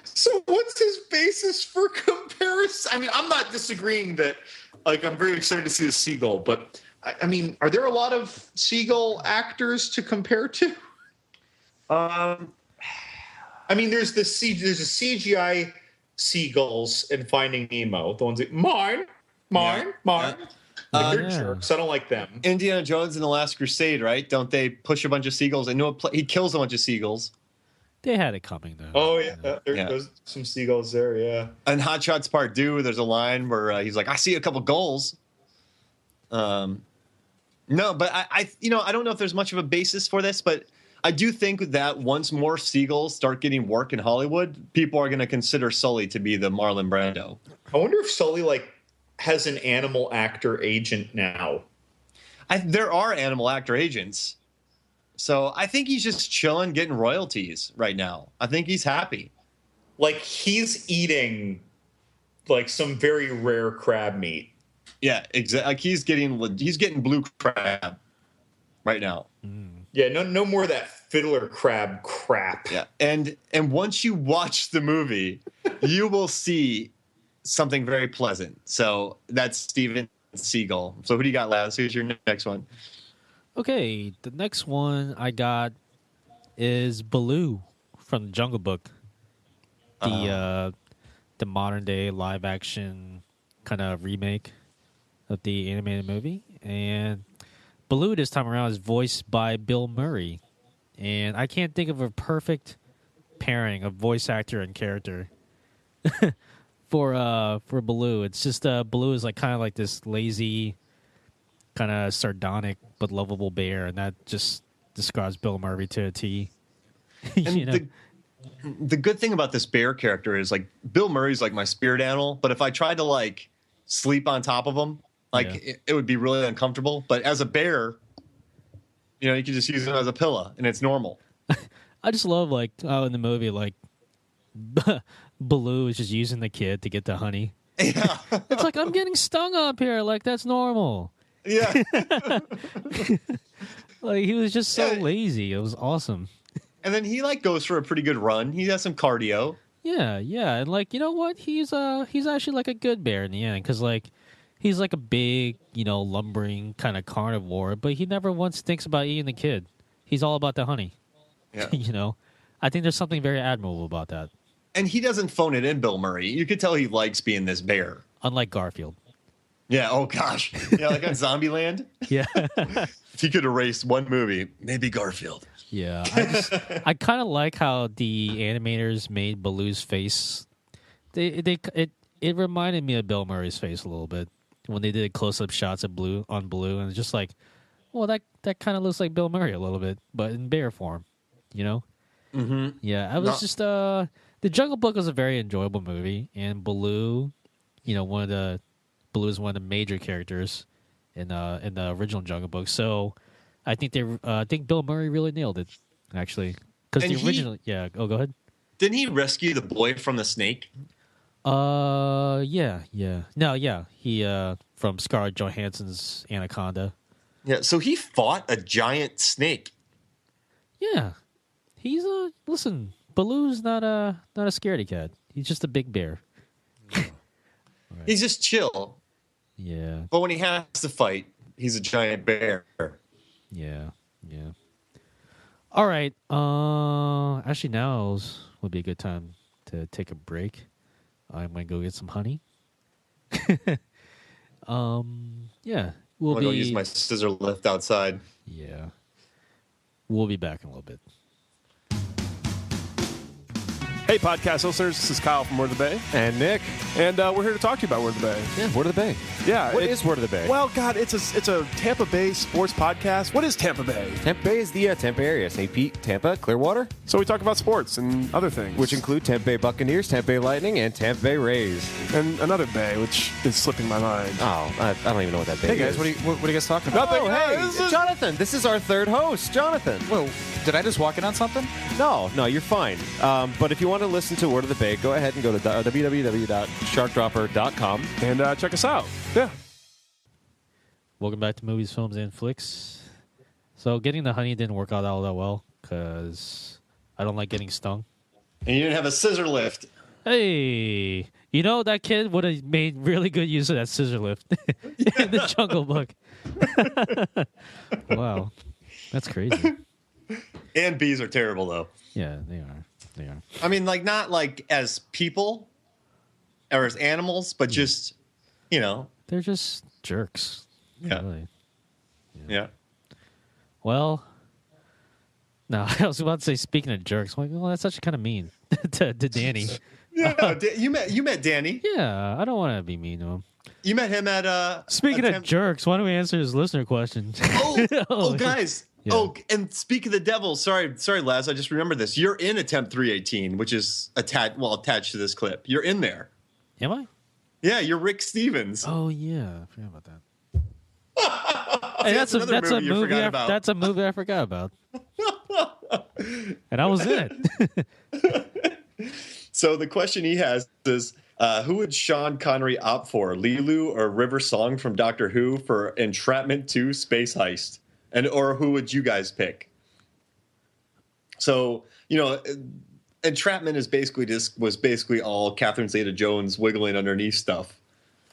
So what's his basis for comparison? I mean, I'm not disagreeing that, like, I'm very excited to see the seagull, but I mean, are there a lot of seagull actors to compare to? I mean, there's a CGI seagulls in Finding Nemo. The ones that mine. They're jerks. I don't like them. Indiana Jones and the Last Crusade, right? Don't they push a bunch of seagulls? He kills a bunch of seagulls. They had it coming, though. Oh, yeah. There's some seagulls there, yeah. And Hot Shots Part 2, there's a line where he's like, I see a couple goals. No, but I don't know if there's much of a basis for this, but I do think that once more seagulls start getting work in Hollywood, people are going to consider Sully to be the Marlon Brando. I wonder if Sully, has an animal actor agent now. There are animal actor agents. So I think he's just chilling, getting royalties right now. I think he's happy. He's eating, some very rare crab meat. Yeah, exactly. He's getting blue crab right now. Yeah, no more of that fiddler crab crap. Yeah, and once you watch the movie, you will see something very pleasant. So that's Steven Seagal. So who do you got, Laz? Who's your next one? Okay, the next one I got is Baloo from the Jungle Book. The modern day live action kind of remake of the animated movie. And Baloo this time around is voiced by Bill Murray. And I can't think of a perfect pairing of voice actor and character for Baloo. It's just Baloo is kind of like this lazy, kind of sardonic but lovable bear, and that just describes Bill Murray to a T. The good thing about this bear character is Bill Murray's my spirit animal, but if I tried to sleep on top of him, it would be really uncomfortable. But as a bear, you can just use it as a pillow and it's normal. I just love in the movie Baloo is just using the kid to get the honey. Yeah. It's I'm getting stung up here, that's normal. Yeah. He was just so lazy. It was awesome. And then he goes for a pretty good run. He has some cardio. Yeah, and you know what? He's actually a good bear in the end, because he's a big, lumbering kind of carnivore, but he never once thinks about eating the kid. He's all about the honey. Yeah. I think there's something very admirable about that. And he doesn't phone it in, Bill Murray. You could tell he likes being this bear. Unlike Garfield. Yeah, oh gosh. Yeah, on Zombieland. Yeah. If he could erase one movie, maybe Garfield. Yeah. I kind of like how the animators made Baloo's face. It reminded me of Bill Murray's face a little bit when they did close-up shots of Baloo, and it's just well, that kind of looks like Bill Murray a little bit, but in bear form, Mm-hmm. Yeah, I was just The Jungle Book was a very enjoyable movie, and Baloo, Baloo is one of the major characters in the original Jungle Book. So I think I think Bill Murray really nailed it, actually, because And the original. Yeah. Oh, go ahead. Didn't he rescue the boy from the snake? Yeah. No, yeah. He from Scarlett Johansson's Anaconda. Yeah. So he fought a giant snake. Yeah. He's listen. Baloo's not a scaredy cat. He's just a big bear. He's just chill. Yeah. But when he has to fight, he's a giant bear. Yeah. All right. Actually, now would be a good time to take a break. I'm gonna go get some honey. Yeah. I'll go use my scissor lift outside. Yeah. We'll be back in a little bit. Hey, podcast listeners, this is Kyle from Word of the Bay. And Nick. And we're here to talk to you about Word of the Bay. Yeah, Word of the Bay. Yeah. What is Word of the Bay? Well, God, it's a Tampa Bay sports podcast. What is Tampa Bay? Tampa Bay is the Tampa area. St. Pete, Tampa, Clearwater. So we talk about sports and other things. Which include Tampa Bay Buccaneers, Tampa Bay Lightning, and Tampa Bay Rays. And another bay, which is slipping my mind. Oh, I don't even know what that bay is. Hey guys, what are you guys talking about? Nothing. Oh, hey, Jonathan. This is our third host, Jonathan. Whoa, did I just walk in on something? No, you're fine. But if you want to listen to Word of the Bay, go ahead and go to www.sharkdropper.com. And check us out. Yeah. Welcome back to Movies, Films, and Flicks. So getting the honey didn't work out all that well because I don't like getting stung. And you didn't have a scissor lift. Hey, you know that kid would have made really good use of that scissor lift in the Jungle Book. Wow, that's crazy. And bees are terrible, though. Yeah, they are. I mean, like, not like as people or as animals, but just, They're just jerks. Yeah. Really. Yeah. Well, no, I was about to say, speaking of jerks, I'm like, well, that's actually kind of mean to Danny. Yeah. You met Danny. Yeah, I don't want to be mean to him. You met him at Speaking of jerks, why don't we answer his listener question? Oh, guys. Yeah. Oh, and speak of the devil. Sorry, Laz. I just remembered this. You're in Attempt 318, which is attached to this clip. You're in there. Am I? Yeah, you're Rick Stevens. Oh yeah, I forgot about that. Hey, that's another movie you forgot about. That's a movie I forgot about. And I was in it. So the question he has is, who would Sean Connery opt for, Lilu or River Song from Doctor Who for Entrapment 2 Space Heist? Or who would you guys pick? So, Entrapment was basically all Catherine Zeta-Jones wiggling underneath stuff.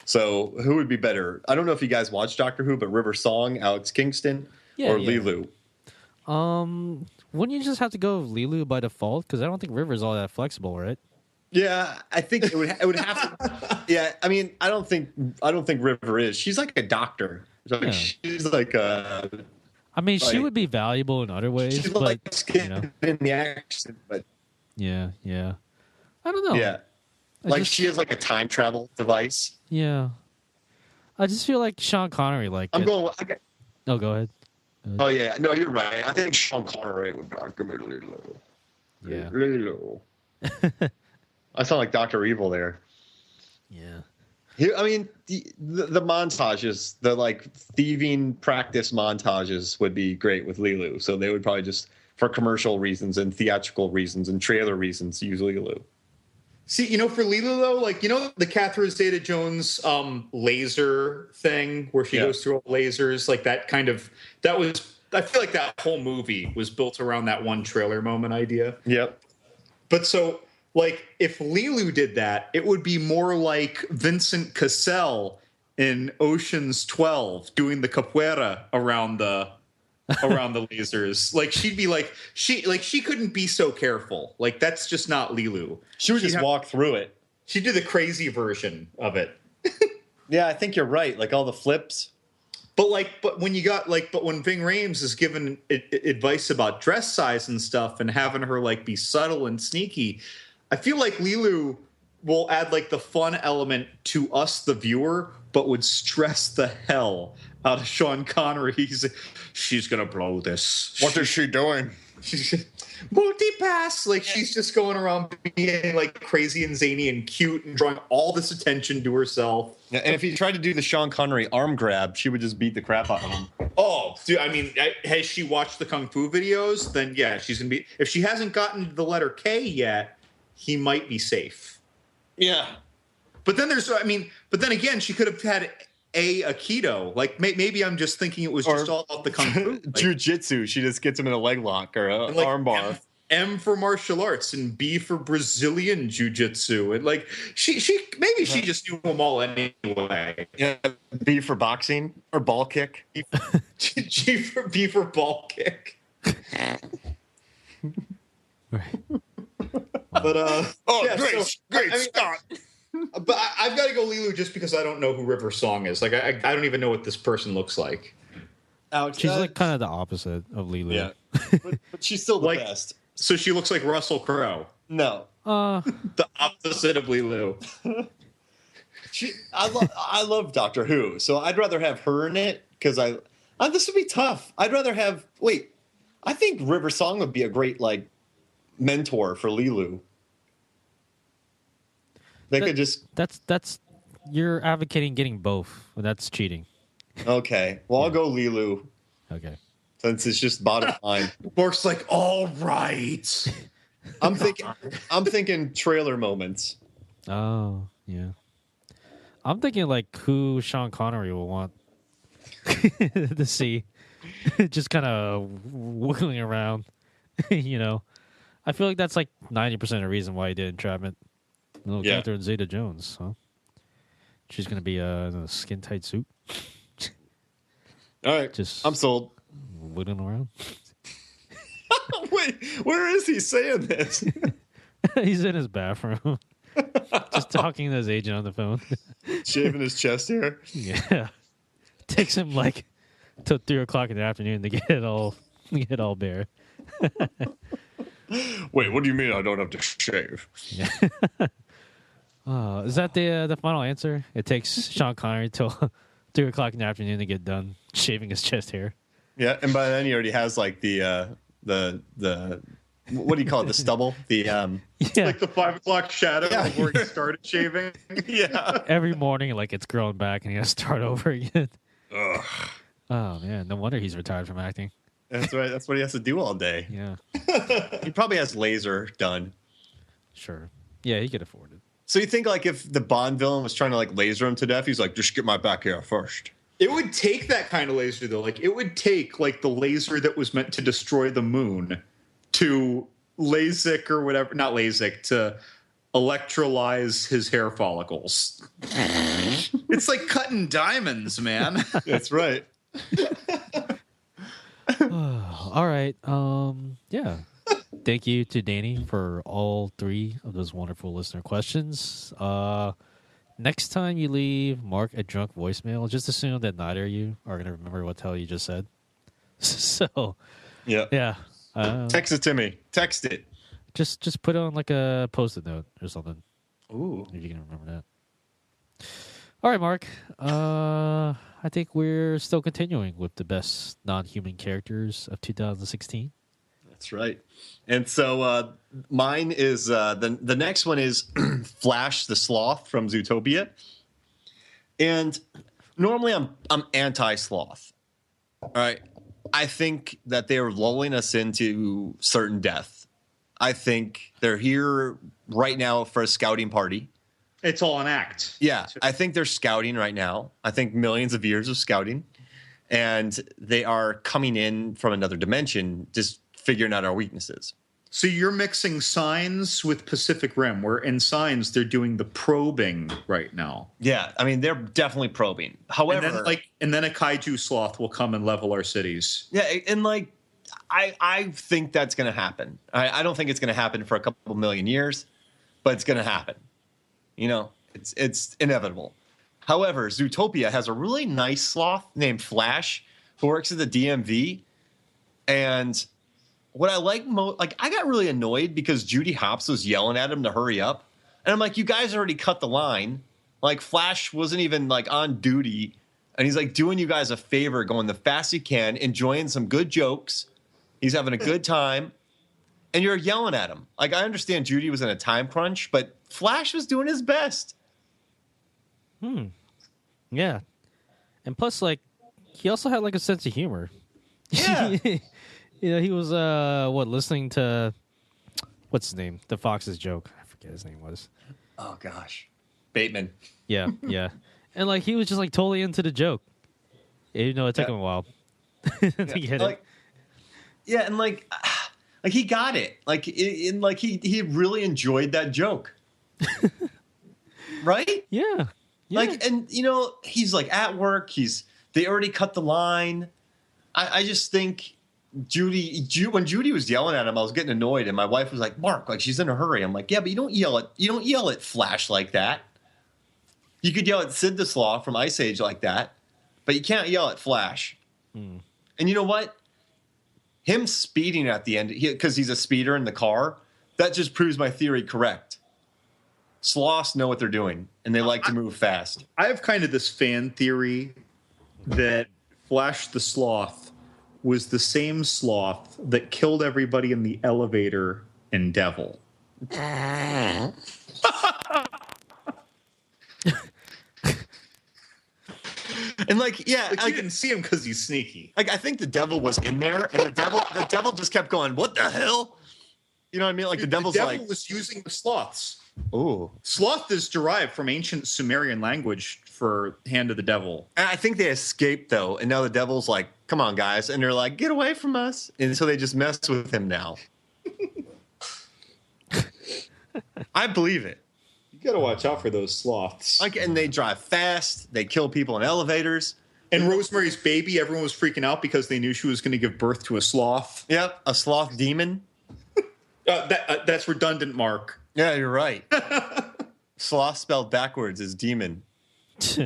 So who would be better? I don't know if you guys watch Doctor Who, but River Song, Alex Kingston, or Lilu? Wouldn't you just have to go Lilu by default? Because I don't think River's all that flexible, right? Yeah, I think it would have to. Yeah, I mean, I don't think River is. She's like a doctor. Yeah. She's like a. I mean, she like- would be valuable in other ways, She's but like skin in the action, but yeah. I don't know. yeah, she has like a time travel device. Yeah. I just feel like Sean Connery, Okay. Oh, go ahead. Oh yeah, no, you're right. I think Sean Connery would give it really low. Yeah. Really low. I sound like Dr. Evil there. Yeah. I mean, the montages, the thieving practice montages would be great with Lilu. So they would probably just, for commercial reasons and theatrical reasons and trailer reasons, use Lilu. See, for Lilo though, the Catherine Zeta-Jones laser thing where she goes through all lasers, I feel like that whole movie was built around that one trailer moment idea. Yep. But so, if Lilu did that, it would be more like Vincent Cassell in Ocean's 12 doing the capoeira around the lasers. She'd be she couldn't be so careful. That's just not Lilu. She would just walk through it. She'd do the crazy version of it. Yeah, I think you're right. All the flips. But when Ving Rhames is given advice about dress size and stuff and having her be subtle and sneaky, I feel like Lilu will add the fun element to us, the viewer, but would stress the hell out of Sean Connery. She's gonna blow this. What is she doing? She's multi-pass. Like, she's just going around being like crazy and zany and cute and drawing all this attention to herself. Yeah, and if he tried to do the Sean Connery arm grab, she would just beat the crap out of him. Oh, dude, I mean, has she watched the Kung Fu videos? Then yeah, she's going to be... If she hasn't gotten to the letter K yet, he might be safe. Yeah. But then again, she could have had Aikido. Like, maybe I'm just thinking it was just all about the Kung Fu. Like, Jiu-jitsu. She just gets him in a leg lock or a like arm bar. M for martial arts and B for Brazilian jiu-jitsu. And like, she just knew them all anyway. Yeah, B for boxing or ball kick. B for ball kick. But great Scott. But I've got to go Lilu just because I don't know who River Song is. Like, I don't even know what this person looks like. Alex, She's like kind of the opposite of Lilu. Yeah, but she's still the best. So she looks like Russell Crowe. No, the opposite of Lilu. I love Doctor Who, so I'd rather have her in it because this would be tough. I'd rather have. Wait, I think River Song would be a great like mentor for Lilu. That's you're advocating getting both. Well, that's cheating. Okay, well I'll go Lilu. Okay. Since it's just bottom line. Bork's like, all right. I'm thinking trailer moments. Oh, yeah. I'm thinking like who Sean Connery will want to see. Just kind of wiggling around, you know. I feel like that's like 90% of the reason why he did Entrapment. Little Catherine Zeta-Jones, huh? She's going to be in a skin-tight suit. All right, I'm sold. Wiggling around. Wait, where is he saying this? He's in his bathroom. Just talking to his agent on the phone. Shaving his chest hair. Yeah. Takes him like till 3 o'clock in the afternoon to get it all bare. Wait, what do you mean I don't have to shave? Yeah. Is that the final answer? It takes Sean Connery till 3 o'clock in the afternoon to get done shaving his chest hair. Yeah, and by then he already has like the what do you call it? The stubble? Like the 5 o'clock shadow of where he started shaving. Yeah. Every morning, like it's growing back, and he has to start over again. Ugh. Oh man, no wonder he's retired from acting. That's right. That's what he has to do all day. Yeah. He probably has laser done. Sure. Yeah, he could afford it. So you think like if the Bond villain was trying to like laser him to death, he's like, just get my back hair first. It would take that kind of laser, though. Like, it would take, like, the laser that was meant to destroy the moon to LASIK or whatever. Not LASIK, to electrolyze his hair follicles. It's like cutting diamonds, man. That's right. All right. Yeah. Thank you to Danny for all 3 of those wonderful listener questions. Next time you leave Mark a drunk voicemail, just assume that neither of you are going to remember what the hell you just said. So, yeah. Text it to me. Text it. Just put on like a Post-it note or something. Ooh. If you can remember that. All right, Mark. I think we're still continuing with the best non-human characters of 2016. That's right. And so mine is the next one is Flash the Sloth from Zootopia. And normally I'm anti-sloth. All right. I think that they're lulling us into certain death. I think they're here right now for a scouting party. It's all an act. Yeah, I think they're scouting right now. I think millions of years of scouting. And they are coming in from another dimension, just figuring out our weaknesses. So you're mixing Signs with Pacific Rim, where in Signs they're doing the probing right now. Yeah, I mean, they're definitely probing. However... And then a kaiju sloth will come and level our cities. Yeah, and like, I think that's going to happen. I don't think it's going to happen for a couple million years, but it's going to happen. You know, it's inevitable. However, Zootopia has a really nice sloth named Flash who works at the DMV. And what I like I got really annoyed because Judy Hopps was yelling at him to hurry up. And I'm like, you guys already cut the line. Like Flash wasn't even like on duty, and he's like doing you guys a favor, going the fast he can, enjoying some good jokes. He's having a good time, and you're yelling at him. Like I understand Judy was in a time crunch, but Flash was doing his best. Yeah, and plus, like, he also had like a sense of humor. Yeah. He was listening to what's his name? The Fox's joke. I forget his name was. Oh gosh, Bateman. Yeah, yeah, and like he was just like totally into the joke, even though it took him a while to get it. Yeah, and like he got it. Like he really enjoyed that joke, right? Yeah. Like, and he's like at work. They already cut the line. I just think when Judy was yelling at him, I was getting annoyed, and my wife was like, "Mark, like she's in a hurry." I'm like, "Yeah, but you don't yell at Flash like that. You could yell at Sid the Sloth from Ice Age like that, but you can't yell at Flash." And you know what? Him speeding at the end because he's a speeder in the car, that just proves my theory correct. Sloths know what they're doing, and they like to move fast. I have kind of this fan theory that Flash the Sloth was the same sloth that killed everybody in the elevator in Devil. And like, yeah, Like, you didn't see him because he's sneaky. Like I think the devil was in there, and the devil just kept going, "What the hell?" You know what I mean? Like the devil's devil like, was using the sloths. "Ooh." Sloth is derived from ancient Sumerian language for hand of the devil. And I think they escaped though, and now the devil's like, "Come on, guys," and they're like, "Get away from us!" And so they just mess with him now. I believe it. You gotta watch out for those sloths. Like, and they drive fast. They kill people in elevators. And Rosemary's Baby, everyone was freaking out because they knew she was going to give birth to a sloth. Yep, a sloth demon. That's redundant, Mark. Yeah, you're right. Sloth spelled backwards is demon. It's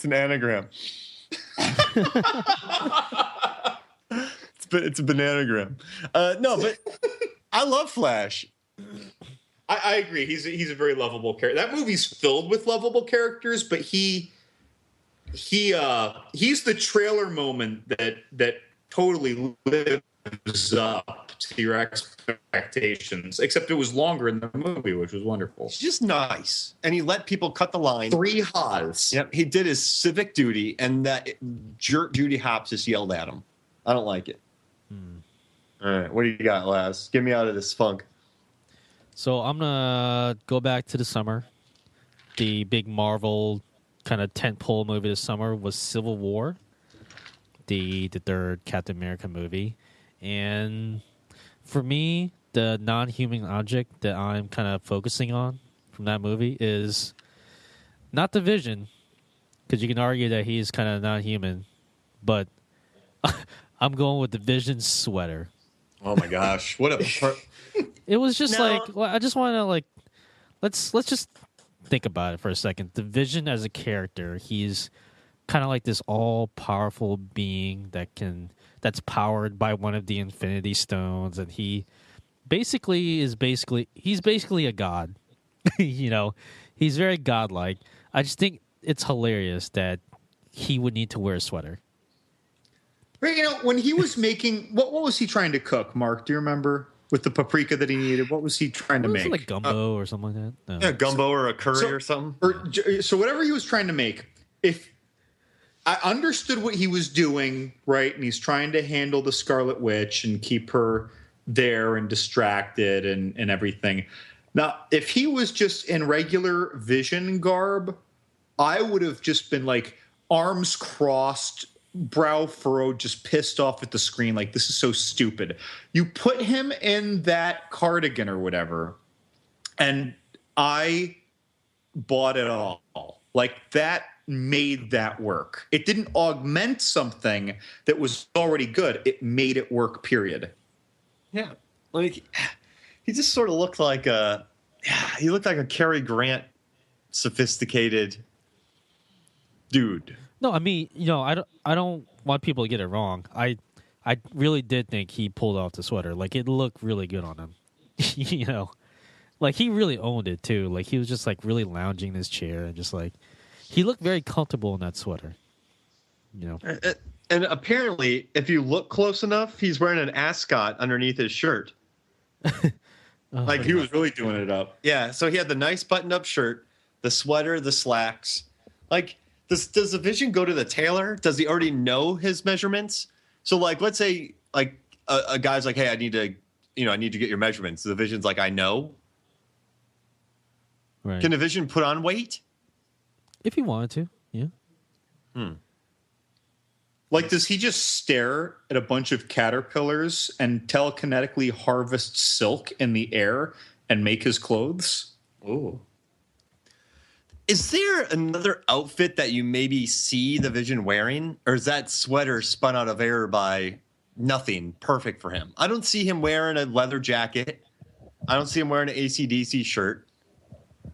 an anagram. It's a bananagram. No, but I love Flash. I agree. He's a very lovable character. That movie's filled with lovable characters, but he's the trailer moment that totally lives up to your expectations. Except it was longer in the movie, which was wonderful. He's just nice, and he let people cut the line. 3 Haas. Yep, he did his civic duty, and that jerk Judy Hopps just yelled at him. I don't like it. All right, what do you got, Laz? Get me out of this funk. So I'm gonna go back to the summer. The big Marvel kind of tentpole movie this summer was Civil War, the third Captain America movie, and for me, the non-human object that I'm kind of focusing on from that movie is not the Vision, because you can argue that he's kind of non-human, but I'm going with the Vision sweater. Oh my gosh, what a! It was just No. like, well, I just want to like, let's just think about it for a second. The Vision as a character, he's kind of like this all-powerful being that's powered by one of the Infinity Stones, and he's basically a god. He's very godlike. I just think it's hilarious that he would need to wear a sweater. Right, when he was making what was he trying to cook, Mark? Do you remember? With the paprika that he needed, what was he trying to Was it make? like gumbo or something like that? No. Yeah, gumbo or a curry or something. So whatever he was trying to make, if I understood what he was doing, right, and he's trying to handle the Scarlet Witch and keep her there and distracted and everything. Now, if he was just in regular Vision garb, I would have just been like arms crossed, brow furrowed, just pissed off at the screen, like, this is so stupid. You put him in that cardigan or whatever, and I bought it all. Like, that made that work. It didn't augment something that was already good. It made it work, period. Yeah, like he just sort of looked like a Cary Grant, sophisticated dude. No, I mean, I don't want people to get it wrong. I really did think he pulled off the sweater. Like, it looked really good on him. Like he really owned it too. Like he was just like really lounging in his chair and just like he looked very comfortable in that sweater. You know. And apparently, if you look close enough, he's wearing an ascot underneath his shirt. Like he was really doing it up. Yeah, so he had the nice buttoned-up shirt, the sweater, the slacks. Like, does the Vision go to the tailor? Does he already know his measurements? So, like, let's say, like, a guy's like, "Hey, I need to get your measurements." The Vision's like, "I know." Right. Can the Vision put on weight? If he wanted to, yeah. Like, does he just stare at a bunch of caterpillars and telekinetically harvest silk in the air and make his clothes? Ooh. Is there another outfit that you maybe see the Vision wearing? Or is that sweater spun out of air by nothing perfect for him? I don't see him wearing a leather jacket. I don't see him wearing an AC/DC shirt.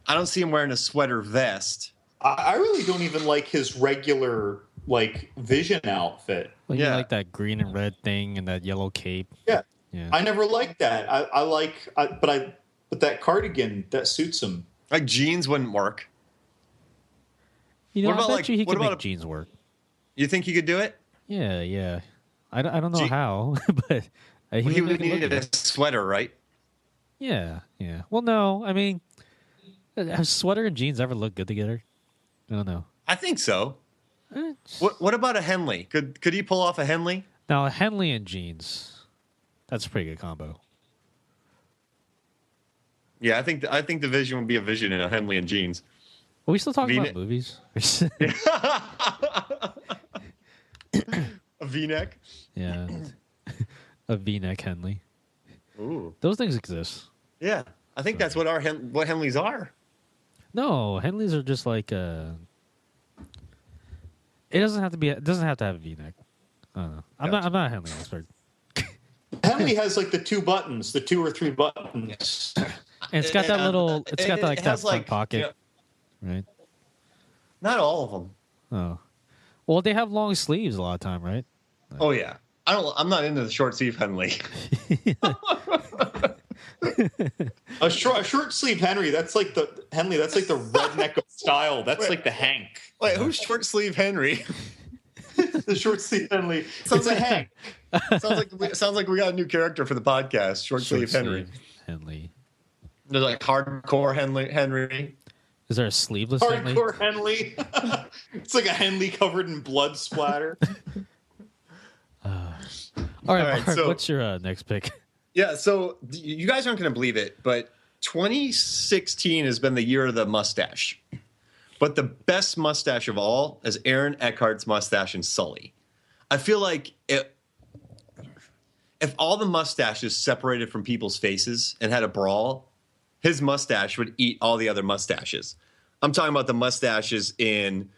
I don't see him wearing a sweater vest. I really don't even like his regular, like, Vision outfit. Like, you Yeah. like that green and red thing and that yellow cape. Yeah. Yeah. I never liked that. But that cardigan, that suits him. Like jeans wouldn't work. You know, What about, I bet like, you he what could make about jeans work. You think he could do it? Yeah. I don't know Gee- how, but He would would make it look need good. a sweater, right? Yeah. Well, no, I mean, have sweater and jeans ever looked good together? I don't know. I think so. Eh, What about a Henley? Could he pull off a Henley? Now, a Henley and jeans, that's a pretty good combo. Yeah, I think the Vision would be a Vision in a Henley and jeans. Are we still talking V-neck. about movies? A V-neck. Yeah. A V-neck Henley. Ooh. Those things exist. Yeah, I think that's what what Henleys are. No, Henleys are just like it doesn't have to be. It doesn't have to have a V-neck. I don't know. I'm not a Henley expert. Henley has like the 2 buttons, the 2 or 3 buttons. And it's got that little. It's got like it that has, front like, pocket, yeah, right? not all of them. Oh, well, they have long sleeves a lot of time, right? Oh yeah, I'm not into the short sleeve Henley. A short sleeve Henry, that's like the redneck of style. That's like the Hank. Wait, who's short sleeve Henry? The short sleeve Henry. It's a Hank. sounds like we got a new character for the podcast. Short sleeve Henry. Henley. There's like hardcore Henry. Is there a sleeveless Henley? Hardcore Henley. It's like a Henley covered in blood splatter. All right, right, Mark, so- what's your next pick? Yeah, so you guys aren't going to believe it, but 2016 has been the year of the mustache. But the best mustache of all is Aaron Eckhart's mustache in Sully. I feel like if all the mustaches separated from people's faces and had a brawl, his mustache would eat all the other mustaches. I'm talking about the mustaches in,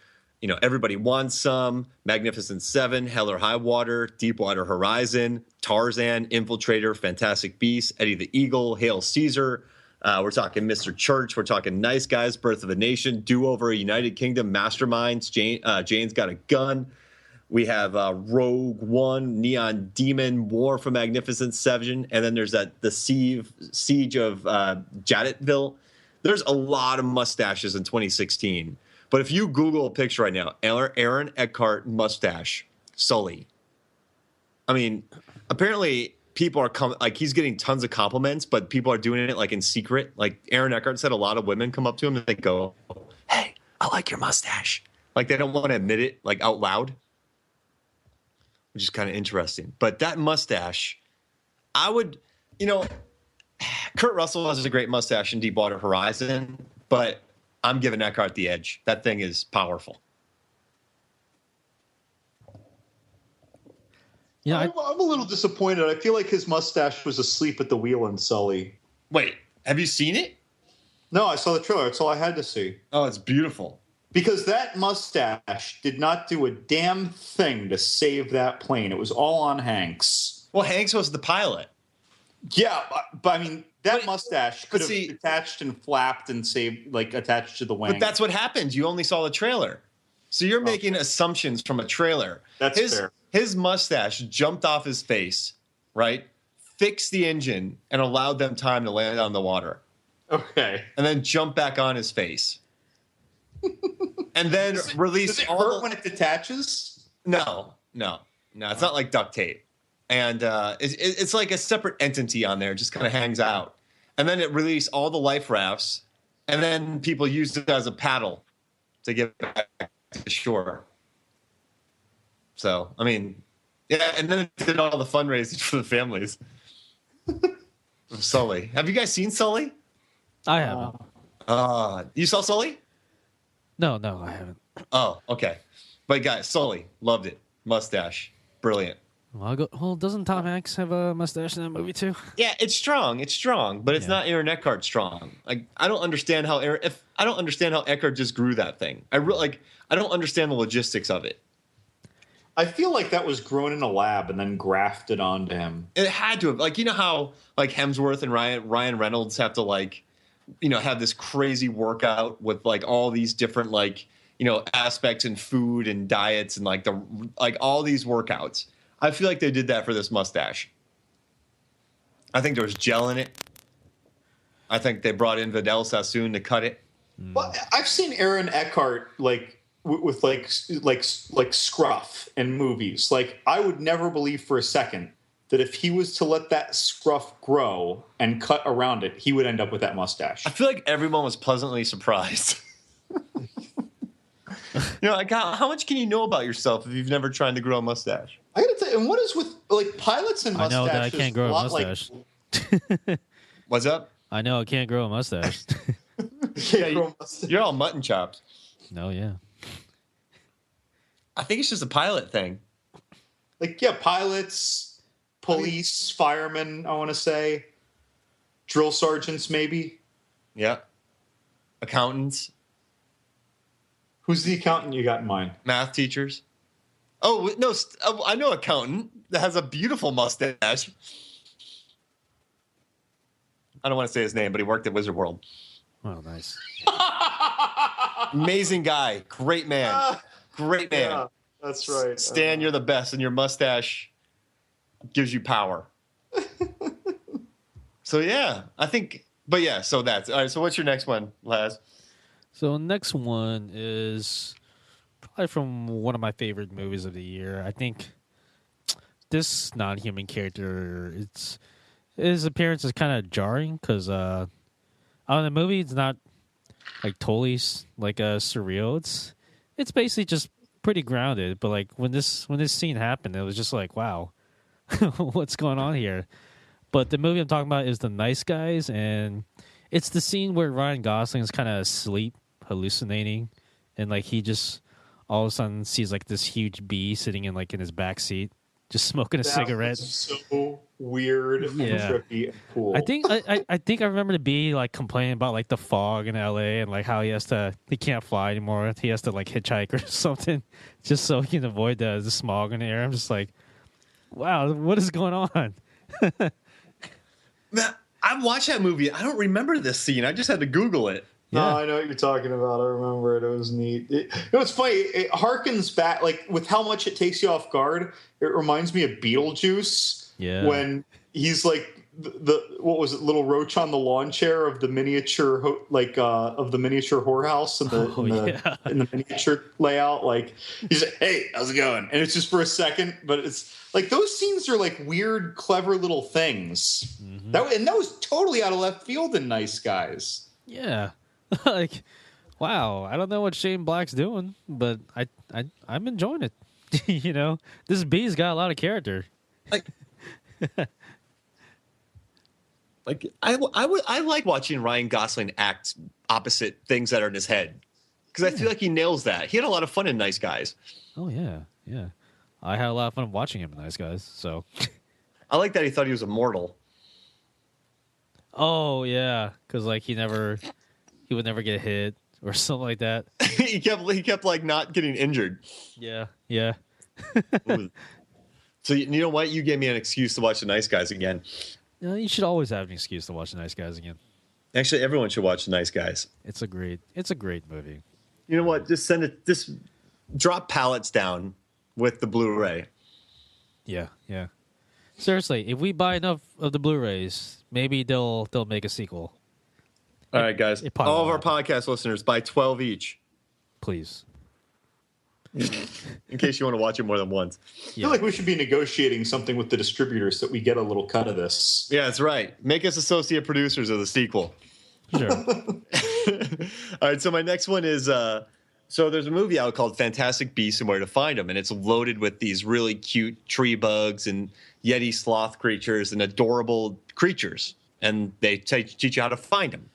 Everybody Wants Some, Magnificent Seven, Hell or High Water, Deepwater Horizon, Tarzan, Infiltrator, Fantastic Beasts, Eddie the Eagle, Hail Caesar. We're talking Mr. Church. We're talking Nice Guys, Birth of a Nation, Do-Over, United Kingdom, Masterminds, Jane's Got a Gun. We have Rogue One, Neon Demon, War for Magnificent Seven, and then there's the Siege of Jadetville. There's a lot of mustaches in 2016. But if you Google a picture right now, Aaron Eckhart mustache, Sully. I mean, apparently people are he's getting tons of compliments, but people are doing it like in secret. Like Aaron Eckhart said, a lot of women come up to him and they go, "Hey, I like your mustache." Like they don't want to admit it like out loud, which is kind of interesting. But that mustache, I would, Kurt Russell has a great mustache in Deepwater Horizon, but I'm giving Eckhart the edge. That thing is powerful. Yeah, I'm a little disappointed. I feel like his mustache was asleep at the wheel in Sully. Wait, have you seen it? No, I saw the trailer. That's all I had to see. Oh, it's beautiful. Because that mustache did not do a damn thing to save that plane. It was all on Hanks. Well, Hanks was the pilot. Yeah, but I mean, that mustache could have see- detached and flapped and saved, attached to the wing. But that's what happened. You only saw the trailer. So you're making assumptions from a trailer. That's fair. His mustache jumped off his face, right? Fixed the engine and allowed them time to land on the water. Okay. and then jump back on his face. And then release Does it all hurt when it detaches? No. It's not like duct tape. And it's like a separate entity on there. It just kind of hangs out. And then it release all the life rafts. And then people use it as a paddle to get back to shore. So, I mean, yeah. And then it did all the fundraising for the families of Sully. Have you guys seen Sully? I haven't. You saw Sully? No, I haven't. Oh, okay. But guys, Sully, loved it. Mustache. Brilliant. Well, doesn't Tom Hanks have a mustache in that movie too? Yeah, it's strong, but it's not Aaron Eckhart strong. Like I don't understand how Eckhart just grew that thing. I don't understand the logistics of it. I feel like that was grown in a lab and then grafted onto him. It had to have, like, you know how like Hemsworth and Ryan Reynolds have to like, you know, have this crazy workout with like all these different like, you know, aspects in food and diets and like all these workouts. I feel like they did that for this mustache. I think there was gel in it. I think they brought in Vidal Sassoon to cut it. Well, I've seen Aaron Eckhart like with like scruff in movies. Like I would never believe for a second that if he was to let that scruff grow and cut around it, he would end up with that mustache. I feel like everyone was pleasantly surprised. You know, like how much can you know about yourself if you've never tried to grow a mustache? I gotta tell you, and what is with like pilots and I mustaches? know that I can't grow a mustache. What's up? I know I can't grow a mustache. You're all mutton chops. No, yeah. I think it's just a pilot thing. Like, yeah, pilots, police, firemen, I want to say. Drill sergeants, maybe. Yeah. Accountants. Who's the accountant you got in mind? Math teachers. Oh, no. I know an accountant that has a beautiful mustache. I don't want to say his name, but he worked at Wizard World. Oh, nice. Amazing guy. Great man. Great man. Yeah, that's right. Stan, you're the best, and your mustache gives you power. So, yeah, I think, but yeah, so that's, all right, so what's your next one, Laz? So next one is probably from one of my favorite movies of the year. I think this non-human character, his appearance is kind of jarring because on the movie it's not like totally like surreal. It's basically just pretty grounded. But like when this scene happened, it was just like, wow, what's going on here? But the movie I'm talking about is The Nice Guys, and it's the scene where Ryan Gosling is kind of asleep, hallucinating, and like he just all of a sudden sees like this huge bee sitting in his back seat, just smoking a cigarette. So weird and Yeah. trippy and cool. I think I remember the bee like complaining about like the fog in LA and like how he can't fly anymore. He has to like hitchhike or something just so he can avoid the smog in the air. I'm just like, wow, what is going on? Man, I watched that movie. I don't remember this scene. I just had to Google it. No, Yeah. I know what you're talking about. I remember it. It was neat. It's funny. It harkens back, like with how much it takes you off guard. It reminds me of Beetlejuice. Yeah. When he's like the what was it, little roach on the lawn chair of the miniature of the miniature whorehouse in the miniature layout. Like he's like, "Hey, how's it going?" And it's just for a second, but it's like those scenes are like weird, clever little things. Mm-hmm. That was totally out of left field in Nice Guys. Yeah. Like, wow, I don't know what Shane Black's doing, but I'm enjoying it. You know, this bee's got a lot of character. I like watching Ryan Gosling act opposite things that are in his head because I feel like he nails that. He had a lot of fun in Nice Guys. Oh yeah. I had a lot of fun watching him in Nice Guys. So, I like that he thought he was immortal. oh yeah, because like he would never get hit or something like that. he kept like not getting injured. Yeah. So you know what? You gave me an excuse to watch The Nice Guys again. You should always have an excuse to watch The Nice Guys again. Actually, everyone should watch The Nice Guys. It's a great movie. You know what? Just drop pallets down with the Blu-ray. Yeah. Seriously, if we buy enough of the Blu-rays, maybe they'll make a sequel. All right, guys. it probably All of our won't happen. podcast listeners, buy 12 each Please. in case you want to watch it more than once. I feel like we should be negotiating something with the distributors so that we get a little cut of this. Yeah, that's right. Make us associate producers of the sequel. Sure. All right, so my next one is so there's a movie out called Fantastic Beasts and Where to Find Them, and it's loaded with these really cute tree bugs and Yeti sloth creatures and adorable creatures, and they teach you how to find them.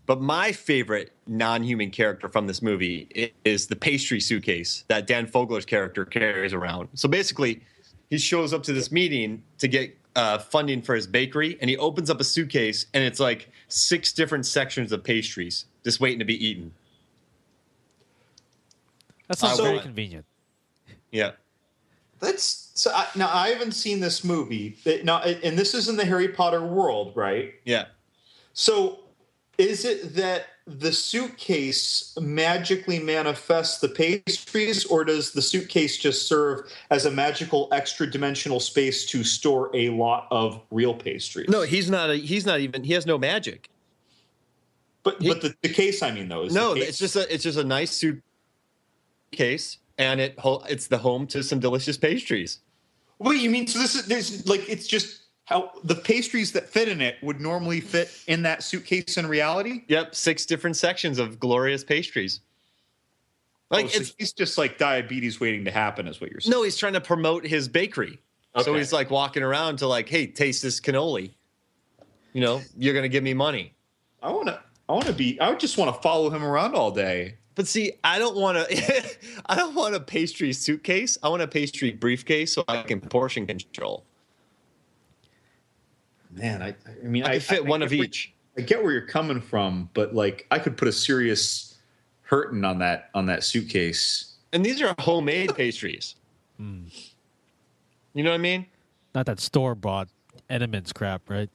But my favorite non-human character from this movie is the pastry suitcase that Dan Fogler's character carries around. So basically, he shows up to this meeting to get funding for his bakery, and he opens up a suitcase, and it's like 6 different sections of pastries just waiting to be eaten. That sounds So- very convenient. Yeah. That's so. Now I haven't seen this movie. And this is in the Harry Potter world, right? Yeah. So, is it that the suitcase magically manifests the pastries, or does the suitcase just serve as a magical extra dimensional space to store a lot of real pastries? No, he's not even. He has no magic. but the case, I mean, though, is No, the case, it's just a nice suitcase, and it's the home to some delicious pastries. Wait, you mean so there's like it's just how the pastries that fit in it would normally fit in that suitcase in reality? Yep, 6 different sections of glorious pastries. Like So he's just like diabetes waiting to happen, is what you're saying. no, he's trying to promote his bakery. So Okay. he's like walking around to like, hey, taste this cannoli. You know, you're gonna give me money. I would just want to follow him around all day. But see, I don't want a pastry suitcase. I want a pastry briefcase so I can portion control. Man, I mean, I can fit one of each. I get where you're coming from, but like I could put a serious hurting on that suitcase. And these are homemade pastries. You know what I mean? Not that store-bought Edmonds crap, right?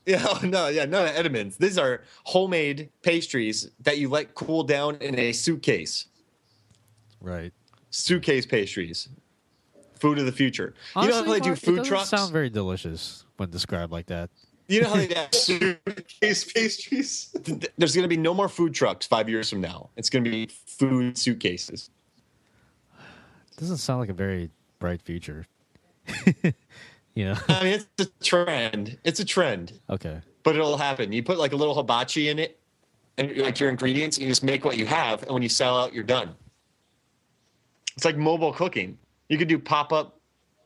Yeah, none of Edmonds. These are homemade pastries that you let cool down in a suitcase. Right. Suitcase pastries. Food of the future. You know how they do Mark, it food doesn't trucks? sound very delicious when described like that. You know how they have Suitcase pastries. there's going to be no more food trucks 5 years from now. It's going to be food suitcases. Doesn't sound like a very bright future. You know? I mean, it's a trend. It's a trend, Okay. but it'll happen. You put like a little hibachi in it, and like your ingredients, you just make what you have, and when you sell out, you're done. It's like mobile cooking. You could do pop-up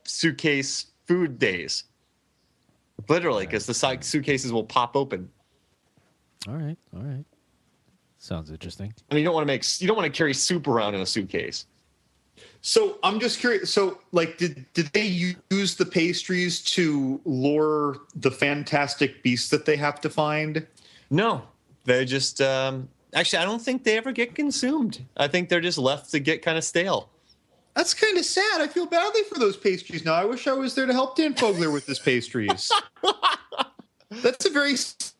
suitcase food days, literally, because the suitcases will pop open. All right. Sounds interesting. I mean, you don't want to carry soup around in a suitcase. So I'm just curious. So, like, did they use the pastries to lure the fantastic beasts that they have to find? No, they just actually, I don't think they ever get consumed. I think they're just left to get kind of stale. That's kind of sad. I feel badly for those pastries now. I wish I was there to help Dan Fogler with his pastries. That's a very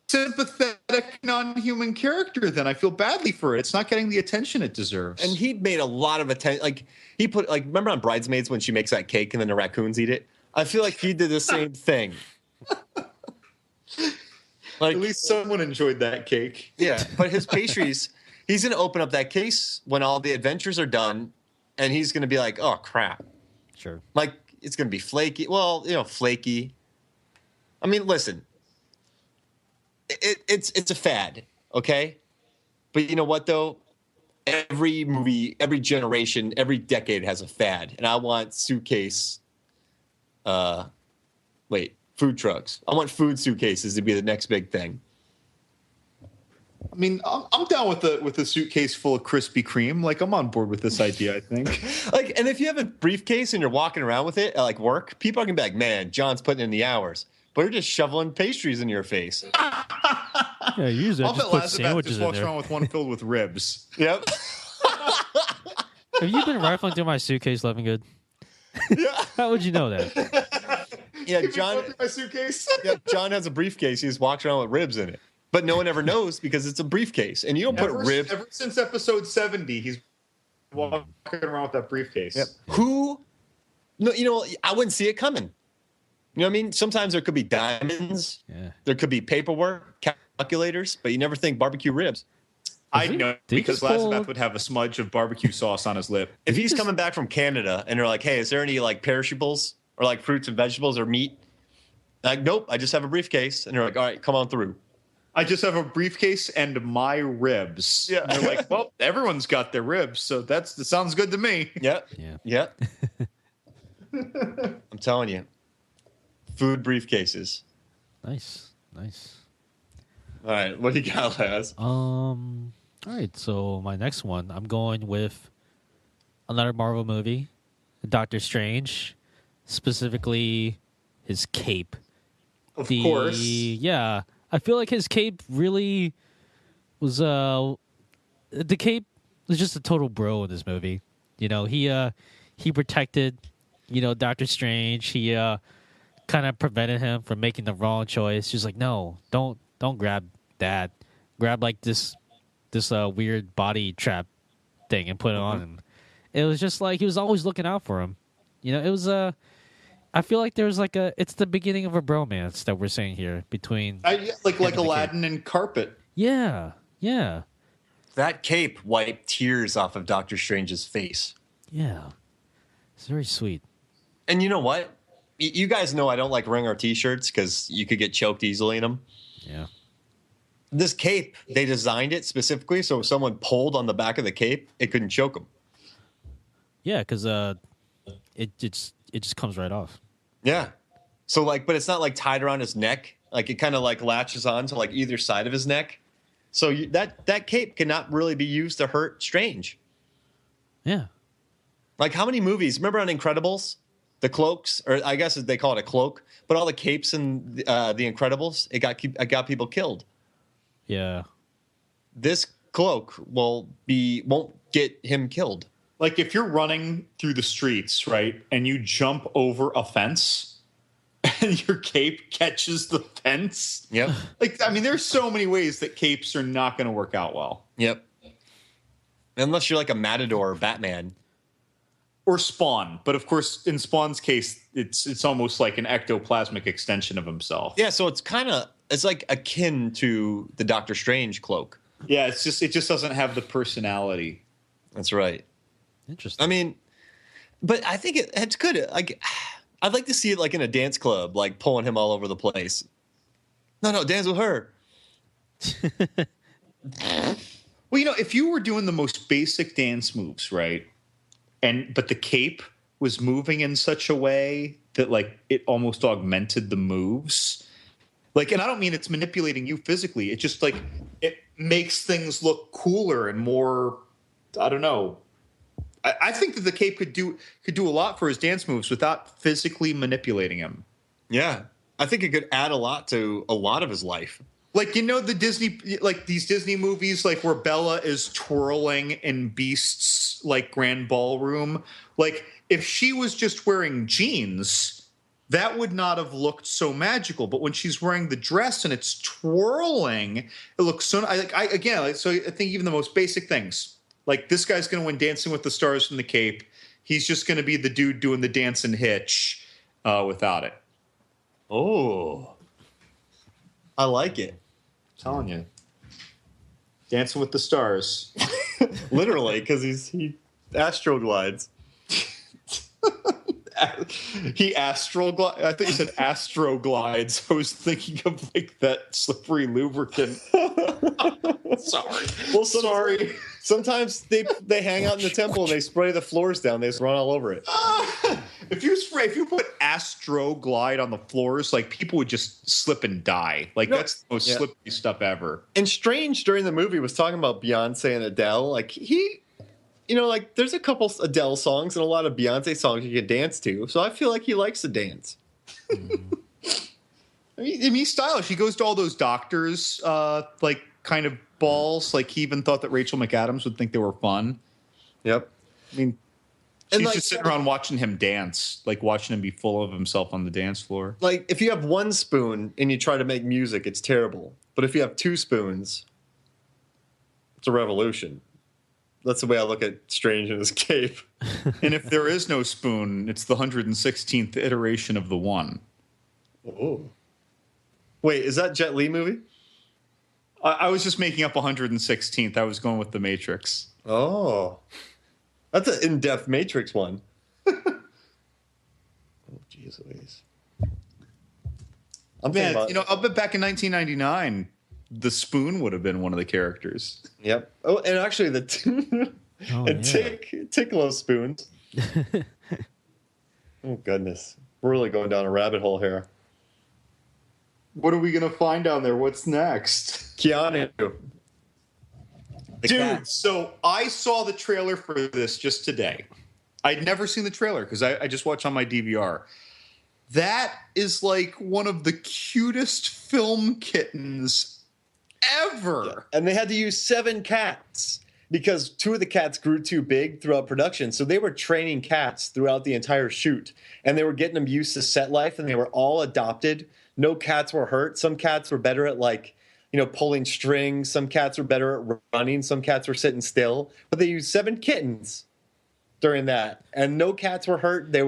sympathetic non-human character. Then I feel badly for it. It's not getting the attention it deserves. And he made a lot of attention. Like he put, like, remember on Bridesmaids when she makes that cake and then the raccoons eat it? I feel like he did the same thing. Like, at least someone enjoyed that cake. yeah, but his pastries, he's going to open up that case when all the adventures are done, and he's going to be like, oh, crap. Sure. Like, it's going to be flaky. Well, you know, flaky. I mean, listen, it's a fad, okay? But you know what, though? Every movie, every generation, every decade has a fad. And I want food trucks. I want food suitcases to be the next big thing. I mean, I'm down with a suitcase full of Krispy Kreme. Like, I'm on board with this idea, I think. Like, and if you have a briefcase and you're walking around with it at like work, people are gonna be like, "Man, John's putting in the hours," but you're just shoveling pastries in your face. Yeah, usually I I'll just bet put Lazabeth sandwiches just in walks there. around with one filled with ribs. Yep. Have you been rifling through my suitcase, Levingood? How would you know that? Yeah, John. My suitcase. Yeah, John has a briefcase. He just walks around with ribs in it, but no one ever knows because it's a briefcase, and you don't put ribs. Ever since episode 70, he's walking around with that briefcase. Yep. Who? No, you know, I wouldn't see it coming. You know what I mean? Sometimes there could be diamonds. Yeah. There could be paperwork, calculators, but you never think barbecue ribs. I know, did he because just pull- Lazabeth would have a smudge of barbecue sauce on his lip. If he's coming back from Canada and they're like, hey, is there any like perishables or like fruits and vegetables or meat? Like, nope, I just have a briefcase. And they're like, all right, come on through. I just have a briefcase and my ribs. Yeah. And they're like, well, everyone's got their ribs, so that sounds good to me. Yeah. Yeah. Yeah. I'm telling you. Food briefcases. Nice. Nice. All right, what do you got, Laz? All right, so my next one, I'm going with another Marvel movie, Doctor Strange, specifically his cape. Of course. Yeah, I feel like his cape really was the cape was just a total bro in this movie. You know, he protected, Doctor Strange. He kind of prevented him from making the wrong choice. He's like, no, don't grab that. Grab like this weird body trap thing and put it on him. It was just like he was always looking out for him. It was I feel like there's it's the beginning of a bromance that we're seeing here between Like and the Aladdin and Carpet. yeah. That cape wiped tears off of Doctor Strange's face. Yeah. It's very sweet. And you know what? You guys know I don't like wearing our T-shirts because you could get choked easily in them. Yeah. This cape, they designed it specifically so if someone pulled on the back of the cape, it couldn't choke them. Yeah, because it just comes right off. Yeah. So but it's not like tied around his neck. Like it kind of like latches on to like either side of his neck. So that cape cannot really be used to hurt Strange. Yeah. Like how many movies? Remember on Incredibles, the cloaks, or I guess they call it a cloak, but all the capes in the Incredibles, it got people killed. Yeah. This cloak won't get him killed. Like if you're running through the streets, right, and you jump over a fence and your cape catches the fence. Yep. Like, I mean, there's so many ways that capes are not going to work out well. Yep. Unless you're like a Matador or Batman. Or Spawn. But of course, in Spawn's case, it's almost like an ectoplasmic extension of himself. Yeah, so it's like akin to the Doctor Strange cloak. Yeah, it just doesn't have the personality. That's right. Interesting. I mean, but I think it's good. Like, I'd like to see it like in a dance club, like pulling him all over the place. No, dance with her. Well, if you were doing the most basic dance moves, right, but the cape was moving in such a way that like it almost augmented the moves. Like, and I don't mean it's manipulating you physically. It just like it makes things look cooler and more. I don't know. I think that the cape could do a lot for his dance moves without physically manipulating him. Yeah, I think it could add a lot to a lot of his life. Like, the Disney, like these Disney movies, like where Bella is twirling in Beast's like grand ballroom. Like, if she was just wearing jeans, that would not have looked so magical. But when she's wearing the dress and it's twirling, it looks so. So I think even the most basic things, like this guy's going to win Dancing with the Stars from the cape. He's just going to be the dude doing the dance and hitch without it. Oh, I like it. Telling you, Dancing with the Stars. Literally, because he astro glides. He astral glides. I think you said astro glides. I was thinking of like that slippery lubricant. Sorry. Well, sorry. Sometimes they hang out in the temple and they spray the floors down. They just run all over it. If you put astro glide on the floors, like people would just slip and die. Like that's the most slippery stuff ever. And Strange during the movie was talking about Beyonce and Adele. Like like there's a couple Adele songs and a lot of Beyonce songs you can dance to. So I feel like he likes to dance. I mean, he's stylish. He goes to all those doctors, like kind of balls. Like he even thought that Rachel McAdams would think they were fun. Yep. I mean, she's just sitting around watching him dance, like watching him be full of himself on the dance floor. Like if you have one spoon and you try to make music, it's terrible. But if you have two spoons, it's a revolution. That's the way I look at Strange in his cape. And if there is no spoon, it's the 116th iteration of the one. Oh. Wait, is that Jet Li movie? I was just making up 116th. I was going with The Matrix. Oh, that's an in-depth Matrix one. Oh, jeez Louise. I'm thinking Man, about, I'll bet back in 1999, the spoon would have been one of the characters. Yep. Oh, and actually the Ticklo spoons. Oh goodness, we're really going down a rabbit hole here. What are we going to find down there? What's next? Keanu. The Dude, cat. so I saw the trailer for this just today. I'd never seen the trailer because I just watched on my DVR. That is like one of the cutest film kittens ever. Yeah. And they had to use 7 cats because 2 of the cats grew too big throughout production. So they were training cats throughout the entire shoot. And they were getting them used to set life, and they were all adopted. No cats were hurt. Some cats were better at pulling strings. Some cats were better at running. Some cats were sitting still. But they used 7 kittens during that, and no cats were hurt. They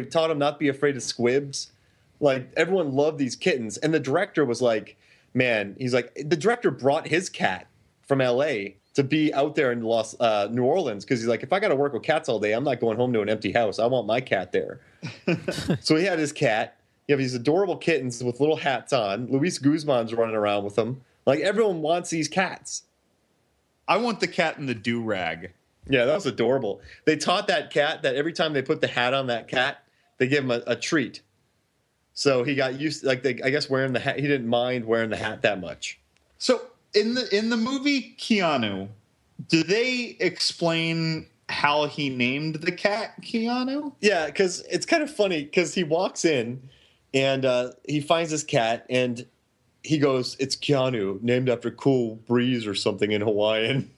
taught them not to be afraid of squibs. Like, everyone loved these kittens. And the director was like, man, the director brought his cat from LA to be out there in New Orleans, because he's like, if I got to work with cats all day, I'm not going home to an empty house. I want my cat there. So he had his cat. You have these adorable kittens with little hats on. Luis Guzman's running around with them. Like, everyone wants these cats. I want the cat in the do-rag. Yeah, that was adorable. They taught that cat that every time they put the hat on that cat, they give him a treat. So he got used to, I guess, wearing the hat. He didn't mind wearing the hat that much. So in the movie Keanu, do they explain how he named the cat Keanu? Yeah, because it's kind of funny, because he walks in and he finds this cat and he goes, "It's Keanu, named after Cool Breeze or something in Hawaiian."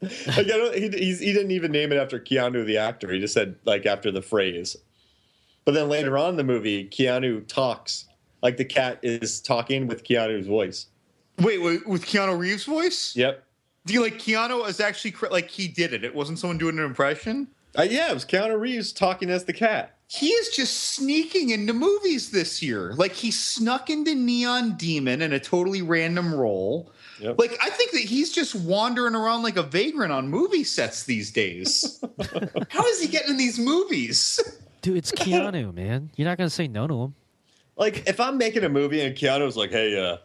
He didn't even name it after Keanu the actor. He just said after the phrase. But then later on in the movie, Keanu talks like the cat is talking with Keanu's voice. Wait, with Keanu Reeves' voice? Yep. Do you Keanu is actually he did it? It wasn't someone doing an impression? Yeah, it was Keanu Reeves talking as the cat. He is just sneaking into movies this year. He snuck into Neon Demon in a totally random role. Yep. I think that he's just wandering around like a vagrant on movie sets these days. How is he getting in these movies? Dude, it's Keanu, man. You're not going to say no to him. If I'm making a movie and Keanu's like, "Hey,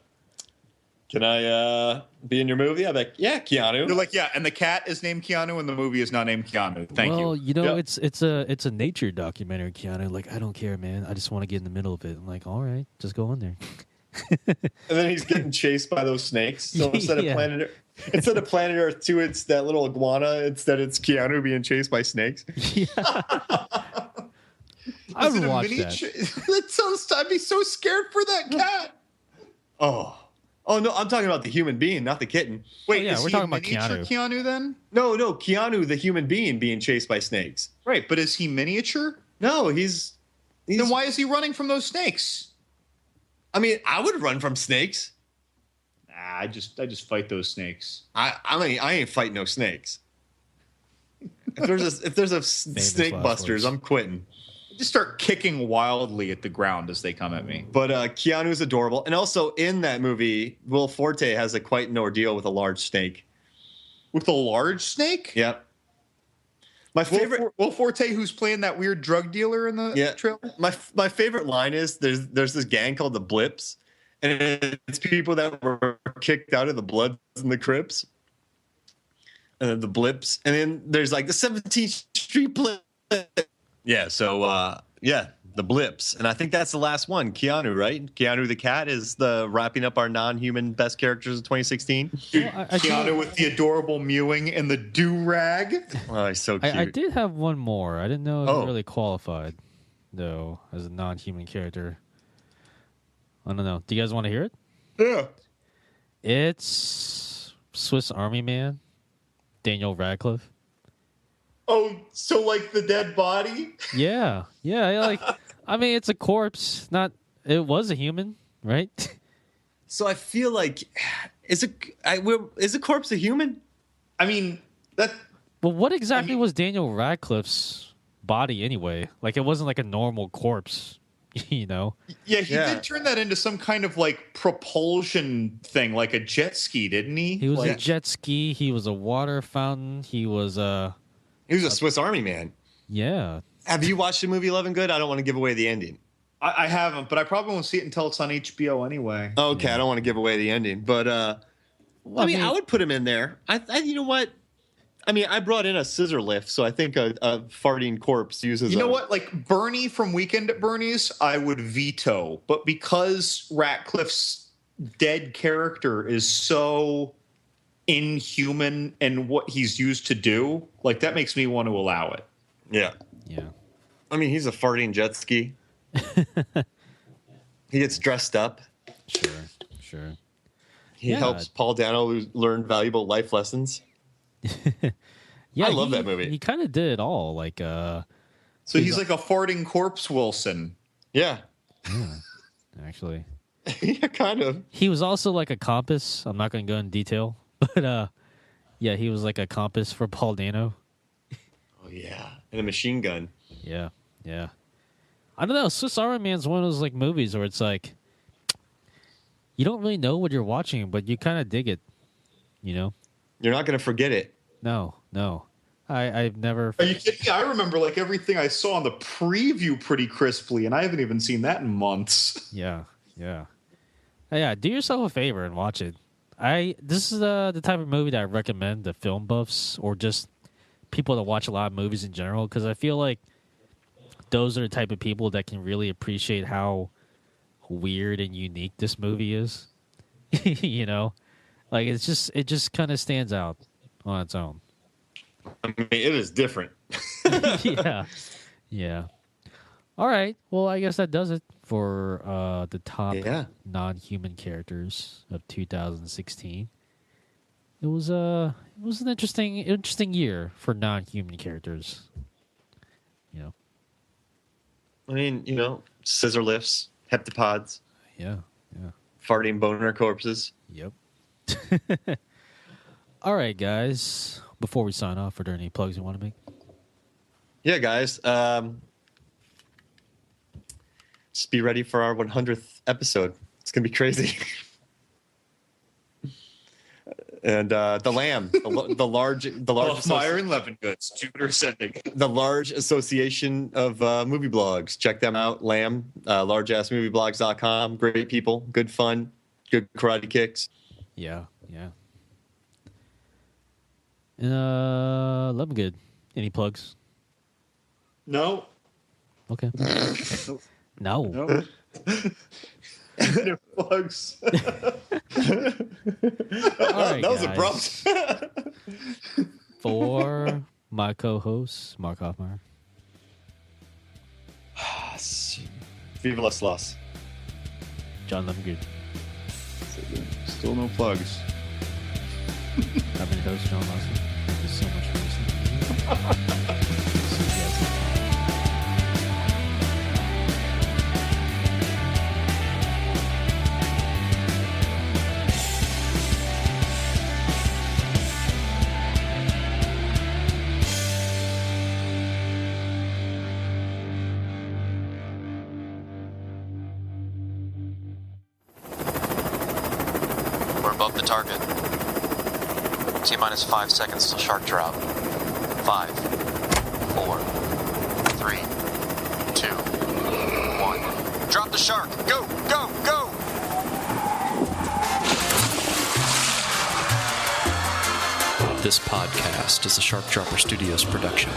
can I be in your movie?" I'm like, "Yeah, Keanu." They're like, "Yeah," and the cat is named Keanu and the movie is not named Keanu. Thank you. Well, Yep. it's a nature documentary, Keanu. I don't care, man. I just want to get in the middle of it. I'm like, all right, just go in there. And then he's getting chased by those snakes. So instead of Planet Earth 2, it's that little iguana. Instead, it's Keanu being chased by snakes. Yeah. I would watch that. That sounds. I'd be so scared for that cat. Oh no! I'm talking about the human being, not the kitten. Wait, yeah, is we're he talking a about miniature Keanu then? No, Keanu, the human being chased by snakes. Right, but is he miniature? No, he's. Then why is he running from those snakes? I mean, I would run from snakes. Nah, I just fight those snakes. I ain't fighting no snakes. If there's a snake busters, I'm quitting. Just start kicking wildly at the ground as they come at me. But Keanu's adorable, and also in that movie, Will Forte has quite an ordeal with a large snake. With a large snake? Yep. My favorite Will Forte, who's playing that weird drug dealer in the trailer. My favorite line is there's this gang called the Blips, and it's people that were kicked out of the Bloods and the Crips, and then the Blips, and then there's the 17th Street Blip. Yeah, so the Blips, and I think that's the last one. Keanu, right? Keanu the cat is the wrapping up our non-human best characters of 2016. Dude, Keanu with the adorable mewing and the do-rag. Oh, he's so cute. I did have one more. I didn't know it was really qualified, though, as a non-human character. I don't know. Do you guys want to hear it? Yeah. It's Swiss Army Man, Daniel Radcliffe. Oh, so the dead body? Yeah. I mean, it's a corpse. It was a human, right? So I feel is a corpse a human? I mean, that. Well, what exactly was Daniel Radcliffe's body anyway? It wasn't a normal corpse you know? Yeah, he did turn that into some kind of like propulsion thing, like a jet ski, didn't he? He was like, a jet ski. He was a water fountain. He was a Swiss Army man. Yeah. Have you watched the movie Love and Good? I don't want to give away the ending. I haven't, but I probably won't see it until it's on HBO anyway. Okay, I don't want to give away the ending, but I mean, I would put him in there. You know what? I mean, I brought in a scissor lift, so I think a farting corpse uses. You know what? Like Bernie from Weekend at Bernie's, I would veto, but because Ratcliffe's dead character is so inhuman in what he's used to do, like that makes me want to allow it. Yeah. Yeah. I mean, he's a farting jet ski. He gets dressed up. Sure. He helps Paul Dano learn valuable life lessons. Yeah, I love that movie. He kind of did it all. Like, so he's like a farting corpse Wilson. Yeah. Actually. Yeah, kind of. He was also like a compass. I'm not going to go in detail, but yeah, he was like a compass for Paul Dano. Oh yeah, and a machine gun. Yeah. I don't know. Swiss Army Man's one of those like movies where it's like you don't really know what you're watching, but you kind of dig it. You know, you're not going to forget it. No. I've never. Are you kidding me? I remember like everything I saw in the preview pretty crisply, and I haven't even seen that in months. Yeah. Do yourself a favor and watch it. This is the type of movie that I recommend to film buffs or just people that watch a lot of movies in general, because I feel like those are the type of people that can really appreciate how weird and unique this movie is. You know, like it just kind of stands out on its own. I mean, it is different. Yeah. All right. Well, I guess that does it for the top non-human characters of 2016. It was an interesting year for non-human characters. You know. I mean, scissor lifts, heptapods. Yeah. Farting boner corpses. Yep. All right, guys. Before we sign off, are there any plugs you want to make? Yeah, guys. Just be ready for our 100th episode. It's gonna be crazy. And the Lamb, the large Meyer and Levengoods, Jupiter Ascending, the large association of movie blogs. Check them out. Lamb, largeassmovieblogs.com. Great people, good fun, good karate kicks. Yeah. Love them good. Any plugs? No. Okay. No. No plugs. All right, that was guys. abrupt. For my co-host, Mark Hoffmeyer. Viva las Las. John Lemgood. Still no plugs. I've been your host, John Lawson. Thank you so much for listening. See you guys next time. We're above the target. T-minus 5 seconds till shark drop. 5, 4, 3, 2, 1. Drop the shark! Go! Go! Go! This podcast is a Shark Dropper Studios production.